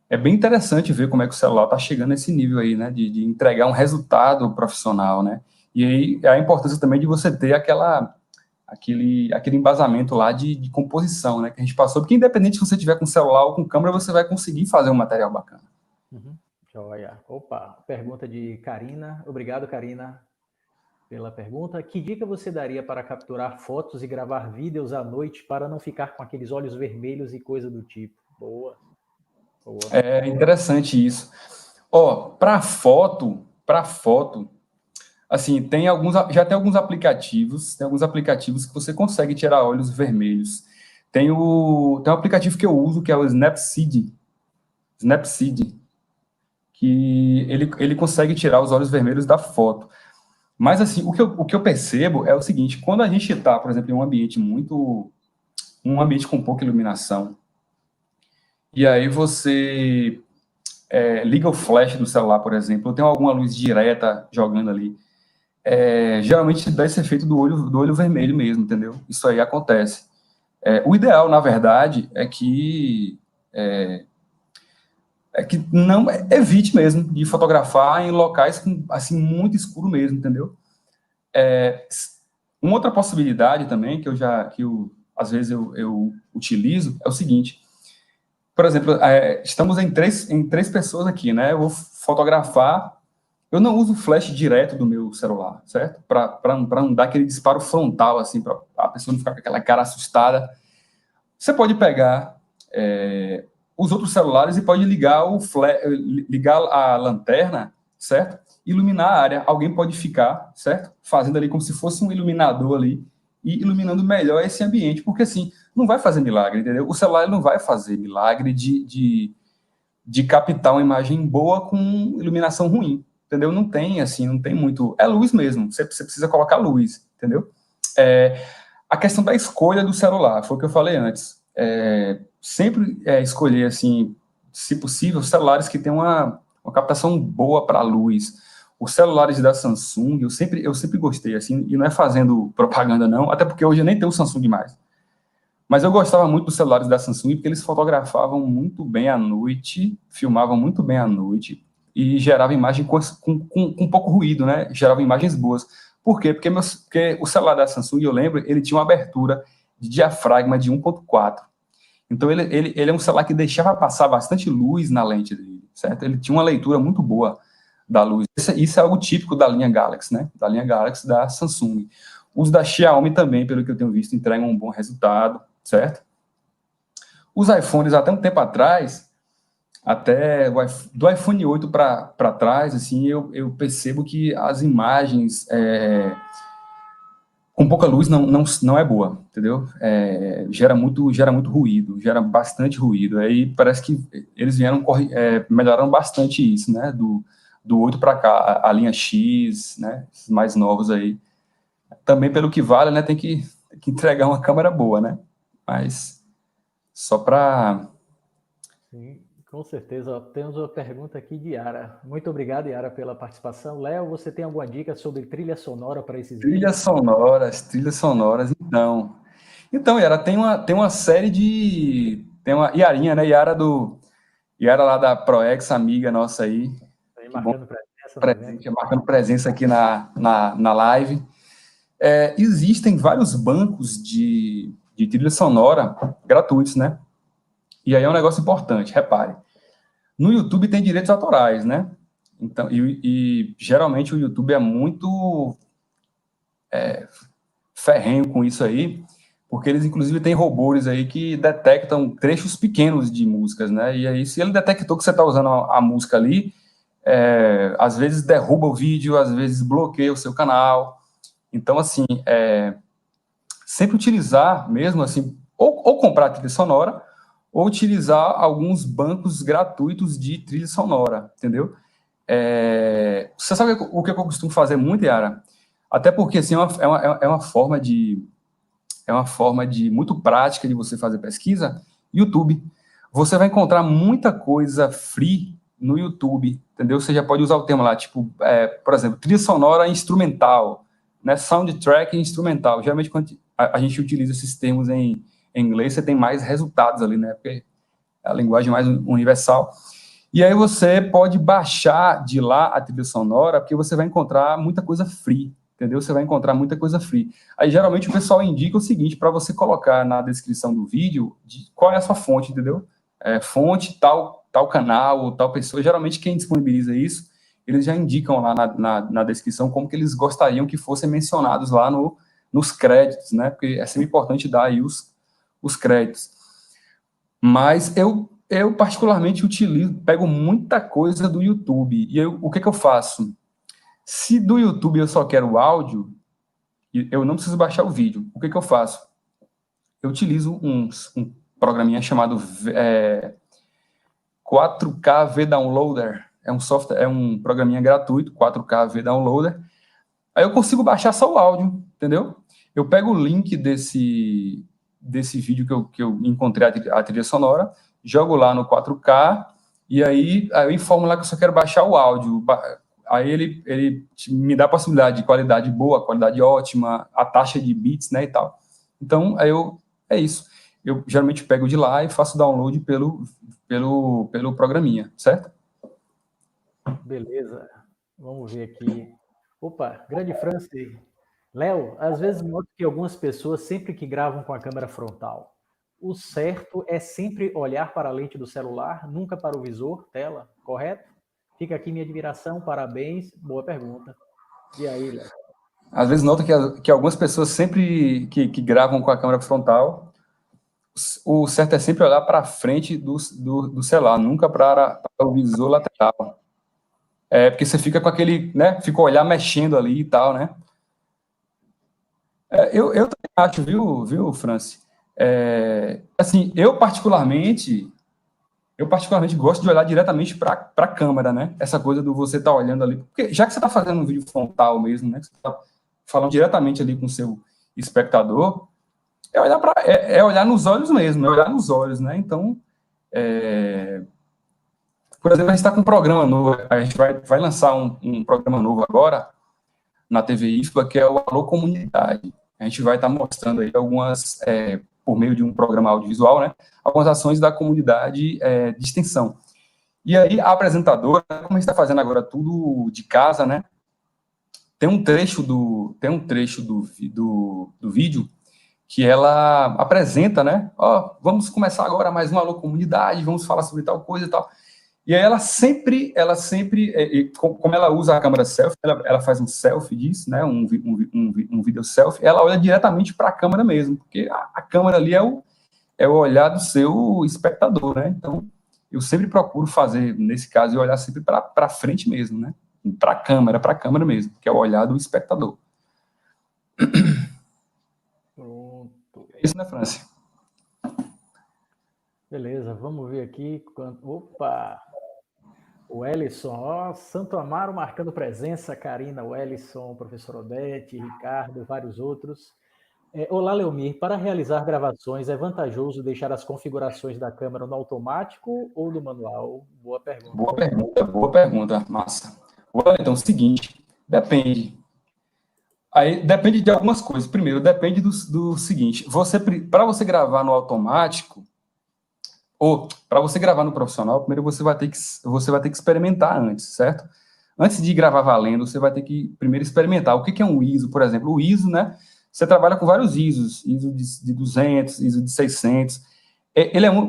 é bem interessante ver como é que o celular está chegando nesse nível aí, né, de entregar um resultado profissional, né, e aí a importância também de você ter aquele embasamento lá de composição, né, que a gente passou, porque independente se você tiver com celular ou com câmera, você vai conseguir fazer um material bacana. Joia. Opa, pergunta de Karina. Obrigado, Karina, pela pergunta. Que dica você daria para capturar fotos e gravar vídeos à noite para não ficar com aqueles olhos vermelhos e coisa do tipo? Boa. É interessante isso. Para foto, assim, já tem alguns aplicativos que você consegue tirar olhos vermelhos. Tem um aplicativo que eu uso, que é o Snapseed, que ele consegue tirar os olhos vermelhos da foto. Mas, assim, o que eu percebo é o seguinte: quando a gente está, por exemplo, em um ambiente com pouca iluminação, e aí você liga o flash do celular, por exemplo, ou tem alguma luz direta jogando ali, geralmente dá esse efeito do olho vermelho mesmo, entendeu? Isso aí acontece. O ideal, na verdade, é que não evite mesmo de fotografar em locais com, assim, muito escuro mesmo, entendeu? Uma outra possibilidade também, às vezes eu utilizo, é o seguinte: por exemplo, estamos em três pessoas aqui, né? Eu vou fotografar. Eu não uso flash direto do meu celular, certo? Para não dar aquele disparo frontal, assim, para a pessoa não ficar com aquela cara assustada. Você pode pegar os outros celulares e pode ligar ligar a lanterna, certo? Iluminar a área. Alguém pode ficar, certo? Fazendo ali como se fosse um iluminador ali e iluminando melhor esse ambiente, porque assim, não vai fazer milagre, entendeu? O celular ele não vai fazer milagre de captar uma imagem boa com iluminação ruim, entendeu? Não tem, assim, não tem muito... É luz mesmo, você precisa colocar luz, entendeu? A questão da escolha do celular, foi o que eu falei antes. Sempre escolher, assim, se possível, celulares que tenham uma captação boa para a luz. Os celulares da Samsung, eu sempre gostei, assim, e não é fazendo propaganda, não, até porque hoje eu nem tenho o Samsung mais. Mas eu gostava muito dos celulares da Samsung porque eles fotografavam muito bem à noite, filmavam muito bem à noite e geravam imagem com pouco ruído, né? Geravam imagens boas. Por quê? Porque o celular da Samsung, eu lembro, ele tinha uma abertura de diafragma de 1.4. Então, ele é um celular que deixava passar bastante luz na lente dele, certo? Ele tinha uma leitura muito boa da luz. Isso é algo típico da linha Galaxy, né? Da linha Galaxy da Samsung. Os da Xiaomi também, pelo que eu tenho visto, entregam um bom resultado, certo? Os iPhones, até um tempo atrás, até do iPhone 8 para trás, assim, eu percebo que as imagens com pouca luz não é boa, entendeu? Gera muito ruído, gera bastante ruído. Aí parece que eles melhoraram bastante isso, né? Do 8 para cá, a linha X, né? Esses mais novos aí. Também, pelo que vale, né? Tem que entregar uma câmera boa, né? Mas só para... Sim, com certeza. Ó, temos uma pergunta aqui de Yara. Muito obrigado, Yara, pela participação. Léo, você tem alguma dica sobre trilha sonora para esses vídeos? Trilhas sonoras, então, Yara, tem uma série de... Tem uma Yarinha, né? Yara lá da ProEx, amiga nossa aí. Aí Que bom, marcando presença no evento. marcando presença aqui na live. Existem vários bancos de trilha sonora gratuitos, né? E aí é um negócio importante, repare. No YouTube tem direitos autorais, né? Então, e geralmente o YouTube é muito ferrenho com isso aí, porque eles inclusive têm robôs aí que detectam trechos pequenos de músicas, né? E aí, se ele detectou que você está usando a música ali, às vezes derruba o vídeo, às vezes bloqueia o seu canal. Então, assim, sempre utilizar mesmo, assim, ou comprar trilha sonora, ou utilizar alguns bancos gratuitos de trilha sonora, entendeu? Você sabe o que eu costumo fazer muito, Yara? Até porque, assim, é uma forma de muito prática de você fazer pesquisa. YouTube. Você vai encontrar muita coisa free no YouTube, entendeu? Você já pode usar o termo lá, tipo, por exemplo, trilha sonora instrumental, né? Soundtrack instrumental. Geralmente, quando a gente utiliza esses termos em inglês, você tem mais resultados ali, né? Porque é a linguagem mais universal. E aí você pode baixar de lá a trilha sonora, porque você vai encontrar muita coisa free, entendeu? Você vai encontrar muita coisa free. Aí, geralmente, o pessoal indica o seguinte, para você colocar na descrição do vídeo, qual é a sua fonte, entendeu? Fonte, tal canal, tal pessoa. Geralmente, quem disponibiliza isso, eles já indicam lá na descrição como que eles gostariam que fossem mencionados lá nos créditos, né? Porque é sempre importante dar aí os créditos. Mas eu particularmente pego muita coisa do YouTube. E o que eu faço? Se do YouTube eu só quero o áudio, eu não preciso baixar o vídeo. O que eu faço? Eu utilizo um programinha chamado 4K V-Downloader. É um software, é um programinha gratuito, 4K V-Downloader. Aí eu consigo baixar só o áudio, entendeu? Eu pego o link desse vídeo que eu encontrei a trilha sonora, jogo lá no 4K, e aí eu informo lá que eu só quero baixar o áudio. Aí ele me dá a possibilidade de qualidade boa, qualidade ótima, a taxa de bits, né, e tal. Então, é isso. Eu geralmente pego de lá e faço download pelo programinha, certo? Beleza. Vamos ver aqui. Opa, grande Franci. Léo, às vezes noto que algumas pessoas, sempre que gravam com a câmera frontal, o certo é sempre olhar para a lente do celular, nunca para o visor, tela, correto? Fica aqui minha admiração, parabéns, boa pergunta. E aí, Léo? Às vezes nota que algumas pessoas sempre que gravam com a câmera frontal, o certo é sempre olhar para frente do celular, nunca para o visor lateral. Porque você fica com aquele, né? Fica o olhar mexendo ali e tal, né? Eu também acho, viu, Franci? Assim, eu particularmente gosto de olhar diretamente para a câmera, né? Essa coisa do você estar olhando ali. Porque já que você está fazendo um vídeo frontal mesmo, né? Que você está falando diretamente ali com o seu espectador, é olhar nos olhos mesmo, é olhar nos olhos, né? Então, por exemplo, a gente está com um programa novo, a gente vai lançar um programa novo agora na TV IFBA, que é o Alô Comunidade. A gente vai estar mostrando aí algumas, por meio de um programa audiovisual, né? Algumas ações da comunidade de extensão. E aí, a apresentadora, como a gente está fazendo agora tudo de casa, né? Tem um trecho do vídeo que ela apresenta, né? Vamos começar agora mais uma Alô Comunidade, vamos falar sobre tal coisa e tal. E aí ela sempre, como ela usa a câmera selfie, ela faz um selfie disso, né? Um vídeo selfie, ela olha diretamente para a câmera mesmo, porque a câmera ali é o olhar do seu espectador, né? Então, eu sempre procuro fazer, nesse caso, olhar sempre para frente mesmo, né? Para a câmera mesmo, que é o olhar do espectador. Pronto. É isso, né, Franci? Beleza, vamos ver aqui. Opa! O Ellison, Santo Amaro marcando presença, Karina, o Ellison, professor Odete, Ricardo, vários outros. Olá, Leomir, para realizar gravações é vantajoso deixar as configurações da câmera no automático ou no manual? Boa pergunta. Boa pergunta, massa. Então, é o seguinte, depende. Aí depende de algumas coisas. Primeiro, depende do seguinte, para você gravar no automático, ou para você gravar no profissional, primeiro você vai ter que experimentar antes, certo? Antes de gravar valendo, você vai ter que primeiro experimentar. O que é um ISO, por exemplo? O ISO, né? Você trabalha com vários ISOs, ISO de 200, ISO de 600.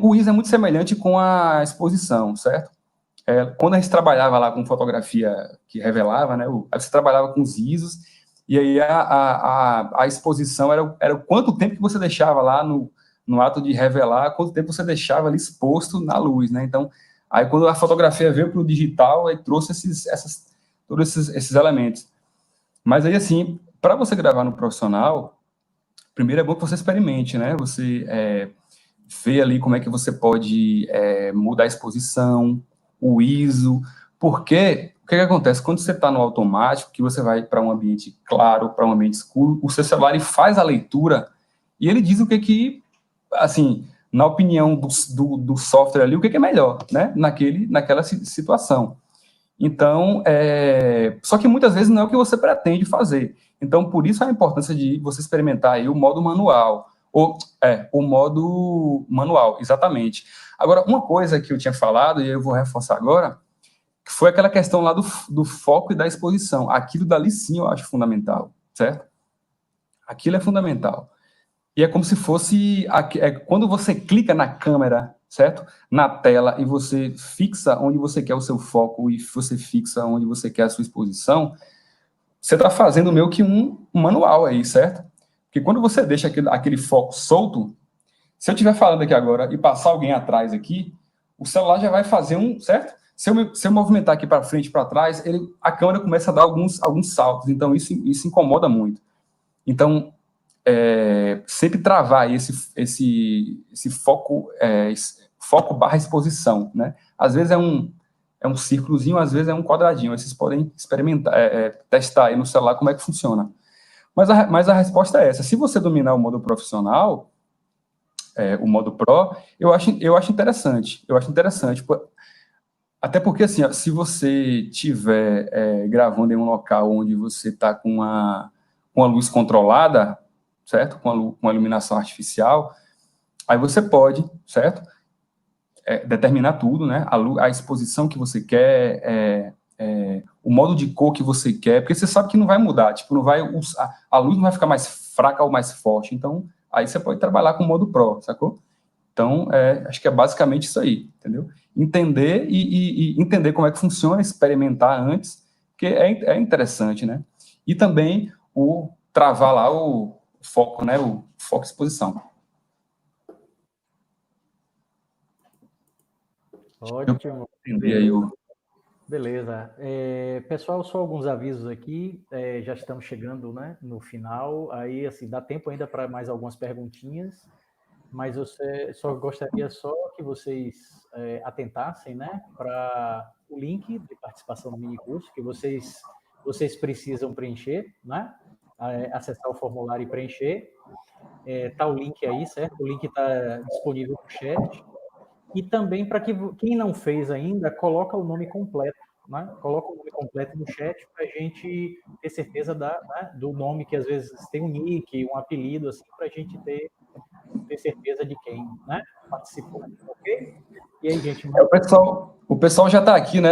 O ISO é muito semelhante com a exposição, certo? Quando a gente trabalhava lá com fotografia que revelava, né? Você trabalhava com os ISOs, e aí a exposição era o quanto tempo que você deixava lá no ato de revelar, quanto tempo você deixava ali exposto na luz, né? Então, aí quando a fotografia veio para o digital, aí trouxe todos esses elementos. Mas aí, assim, para você gravar no profissional, primeiro é bom que você experimente, né? Você vê ali como é que você pode mudar a exposição, o ISO, porque o que acontece? Quando você está no automático, que você vai para um ambiente claro, para um ambiente escuro, o seu celular ele faz a leitura e ele diz o que assim, na opinião do software ali, o que é melhor, né? Naquela situação. Então, só que muitas vezes não é o que você pretende fazer. Então, por isso a importância de você experimentar aí o modo manual. O modo manual, exatamente. Agora, uma coisa que eu tinha falado, e eu vou reforçar agora, que foi aquela questão lá do foco e da exposição. Aquilo dali sim eu acho fundamental, certo? Aquilo é fundamental. E é como se fosse, quando você clica na câmera, certo? Na tela, e você fixa onde você quer o seu foco, e você fixa onde você quer a sua exposição, você está fazendo meio que um manual aí, certo? Porque quando você deixa aquele foco solto, se eu estiver falando aqui agora e passar alguém atrás aqui, o celular já vai fazer certo? Se eu movimentar aqui para frente e para trás, a câmera começa a dar alguns saltos, então isso incomoda muito. Então, sempre travar esse foco barra exposição, né? Às vezes é um círculozinho, às vezes é um quadradinho. Aí vocês podem experimentar, testar aí no celular como é que funciona. Mas a resposta é essa. Se você dominar o modo profissional, o modo Pro, eu acho interessante. Até porque, assim, ó, se você estiver gravando em um local onde você está com a luz controlada, certo? Com a iluminação artificial, aí você pode, certo? Determinar tudo, né? A exposição que você quer, o modo de cor que você quer, porque você sabe que não vai mudar, tipo, a luz não vai ficar mais fraca ou mais forte, então aí você pode trabalhar com o modo Pro, sacou? Então, acho que é basicamente isso aí, entendeu? Entender e entender como é que funciona, experimentar antes, porque é interessante, né? E também travar lá o foco, né? O foco e exposição. Ótimo. Entender aí Beleza. Pessoal, só alguns avisos aqui. Já estamos chegando, né, no final. Aí, assim, dá tempo ainda para mais algumas perguntinhas, mas eu só gostaria só que vocês atentassem, né, para o link de participação no minicurso que vocês precisam preencher, né? Acessar o formulário e preencher. Tá o link aí, certo? O link está disponível no chat. E também para que quem não fez ainda, coloca o nome completo, né? Coloca o nome completo no chat para a gente ter certeza né, do nome, que às vezes tem um nick, um apelido, assim, para a gente ter certeza de quem, né, participou, ok? E aí, gente? O pessoal já está aqui, né?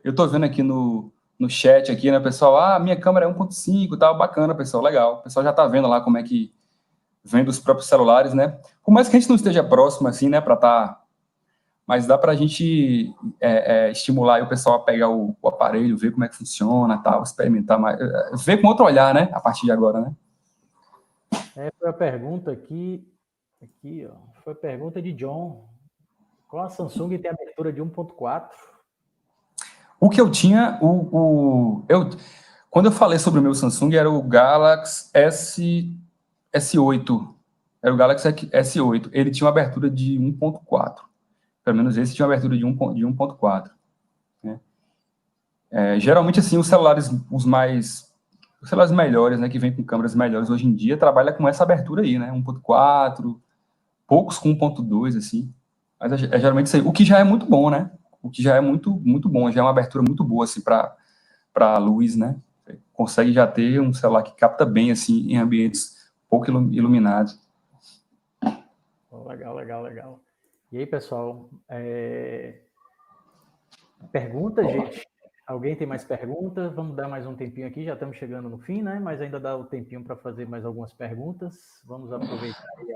Eu estou vendo aqui no chat aqui, né, pessoal? Minha câmera é 1.5 e tal, bacana, pessoal, legal. O pessoal já está vendo lá como é que vem dos próprios celulares, né? Por mais que a gente não esteja próximo, assim, né, para estar... Mas dá para a gente estimular o pessoal a pegar o aparelho, ver como é que funciona, tal, experimentar mais, ver com outro olhar, né, a partir de agora, né? Foi a pergunta aqui, ó, foi a pergunta de John. Qual a Samsung tem abertura de 1.4? O que eu tinha, quando eu falei sobre o meu Samsung, era o Galaxy S8. Era o Galaxy S8. Ele tinha uma abertura de 1.4. Pelo menos esse tinha uma abertura de 1.4. Né? Geralmente, assim, os celulares melhores, né, que vêm com câmeras melhores hoje em dia, trabalha com essa abertura aí, né? 1.4, poucos com 1.2, assim. Mas geralmente isso aí. O que já é muito bom, né? O que já é muito, muito bom. Já é uma abertura muito boa, assim, para a luz, né? Consegue já ter um celular que capta bem, assim, em ambientes pouco iluminados. Legal. E aí, pessoal? Pergunta, gente? Alguém tem mais perguntas? Vamos dar mais um tempinho aqui, já estamos chegando no fim, né? Mas ainda dá o tempinho para fazer mais algumas perguntas. Vamos aproveitar aí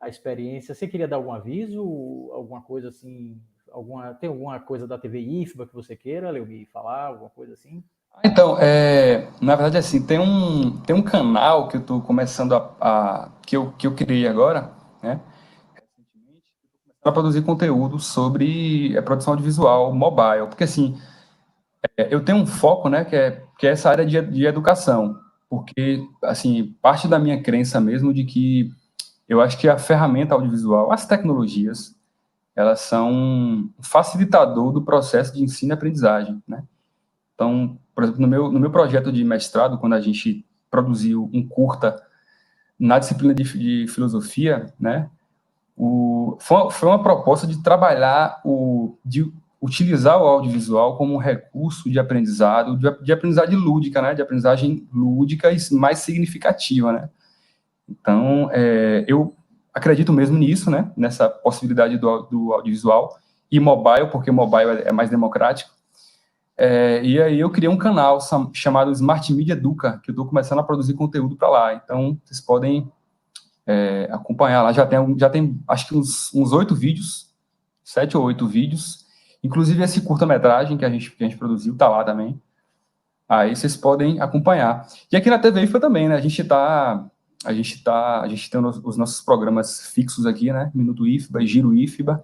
a experiência. Você queria dar algum aviso? Alguma coisa assim? Tem alguma coisa da TV IFBA que você queira, Leomi, falar? Alguma coisa assim? Então, na verdade, assim, tem um canal que eu estou começando que eu criei agora, né? Para produzir conteúdo sobre produção audiovisual mobile. Porque, assim, eu tenho um foco, né, que é essa área de educação. Porque, assim, parte da minha crença mesmo de que eu acho que a ferramenta audiovisual, as tecnologias, elas são um facilitador do processo de ensino e aprendizagem, né? Então, por exemplo, no meu projeto de mestrado, quando a gente produziu um curta na disciplina de filosofia, né, foi uma proposta de trabalhar, de utilizar o audiovisual como um recurso de aprendizado, de aprendizagem lúdica, né, de aprendizagem lúdica e mais significativa, né. Então, eu acredito mesmo nisso, né, nessa possibilidade do audiovisual e mobile, porque mobile é mais democrático. E aí eu criei um canal chamado Smart Media Educa, que eu estou começando a produzir conteúdo para lá. Então, vocês podem acompanhar lá. Já tem acho que uns 8 vídeos, 7 ou 8 vídeos. Inclusive esse curta-metragem que a gente produziu está lá também. Aí vocês podem acompanhar. E aqui na TV IFBA também, né? A gente tem os nossos programas fixos aqui, né? Minuto IFBA, Giro IFBA.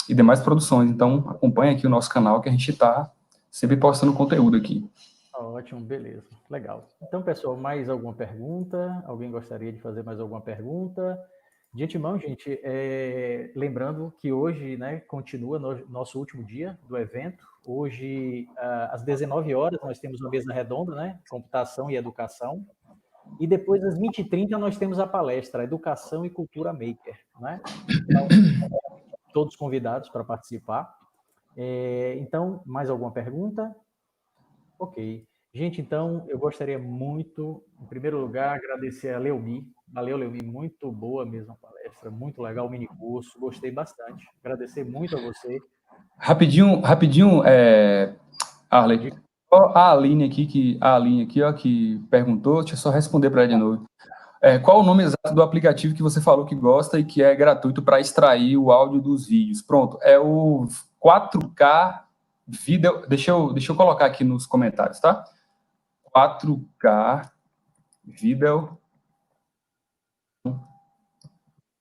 E demais produções. Então, acompanhe aqui o nosso canal, que a gente está sempre postando conteúdo aqui. Ótimo, beleza. Legal. Então, pessoal, mais alguma pergunta? Alguém gostaria de fazer mais alguma pergunta? De antemão, gente, lembrando que hoje, né, continua nosso último dia do evento. Hoje, às 19 horas, nós temos uma mesa redonda, né? Computação e educação. E depois, às 20h30, nós temos a palestra Educação e Cultura Maker, né? Então, todos convidados para participar. Então, mais alguma pergunta? Ok. Gente, então, eu gostaria muito, em primeiro lugar, agradecer a Leomi. Valeu, Leomi, muito boa mesmo a palestra, muito legal o minicurso, gostei bastante. Agradecer muito a você. Rapidinho, Arley. A Aline aqui, ó, que perguntou, deixa eu só responder para ela de novo. Qual o nome exato do aplicativo que você falou que gosta e que é gratuito para extrair o áudio dos vídeos? Pronto, é o 4K Video. Deixa eu colocar aqui nos comentários, tá? 4K Video.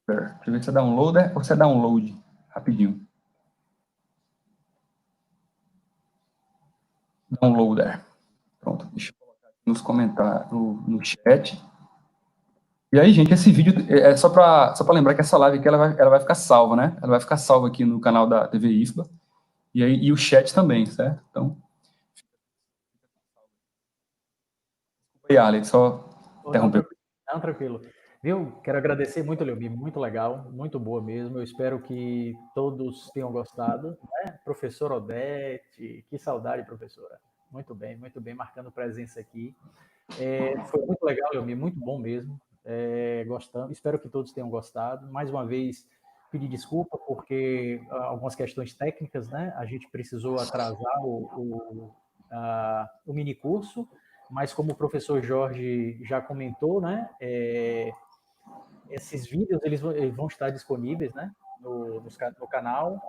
Deixa eu ver se é downloader ou se é download. Rapidinho. Downloader. Pronto, deixa eu colocar aqui nos comentários, no chat. E aí, gente, esse vídeo é só para lembrar que essa live aqui ela vai ficar salva, né? Ela vai ficar salva aqui no canal da TV IFBA. E o chat também, certo? Então. E Alex, só interromper. Não, tranquilo. Viu? Quero agradecer muito, Leomir, muito legal, muito boa mesmo. Eu espero que todos tenham gostado, né? Professor Odete, que saudade, professora. Muito bem, marcando presença aqui. Foi muito legal, Leomir, muito bom mesmo. Gostando, espero que todos tenham gostado. Mais uma vez, pedir desculpa porque algumas questões técnicas, né? A gente precisou atrasar o mini curso, mas como o professor Jorge já comentou, né? Esses vídeos eles vão estar disponíveis, né? No canal.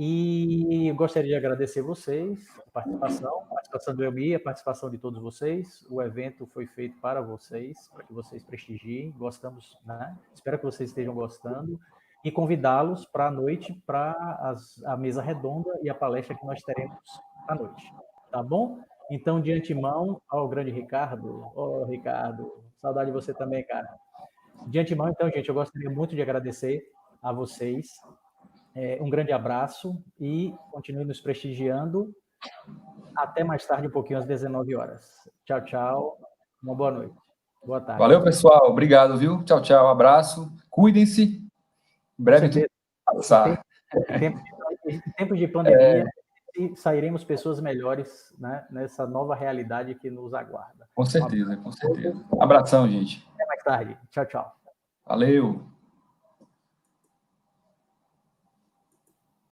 E eu gostaria de agradecer vocês, a participação do Elmi, a participação de todos vocês. O evento foi feito para vocês, para que vocês prestigiem. Gostamos, né? Espero que vocês estejam gostando. E convidá-los para a noite, para a mesa redonda e a palestra que nós teremos à noite. Tá bom? Então, de antemão, ao grande Ricardo. Ricardo, saudade de você também, cara. De antemão, então, gente, eu gostaria muito de agradecer a vocês. Um grande abraço e continue nos prestigiando. Até mais tarde, um pouquinho, às 19 horas. Tchau, tchau. Uma boa noite. Boa tarde. Valeu, pessoal. Obrigado, viu? Tchau, tchau. Abraço. Cuidem-se. Em breve tudo passar. Em tempos de pandemia, sairemos pessoas melhores, né, nessa nova realidade que nos aguarda. Com certeza, com certeza. Abração, gente. Até mais tarde. Tchau, tchau. Valeu.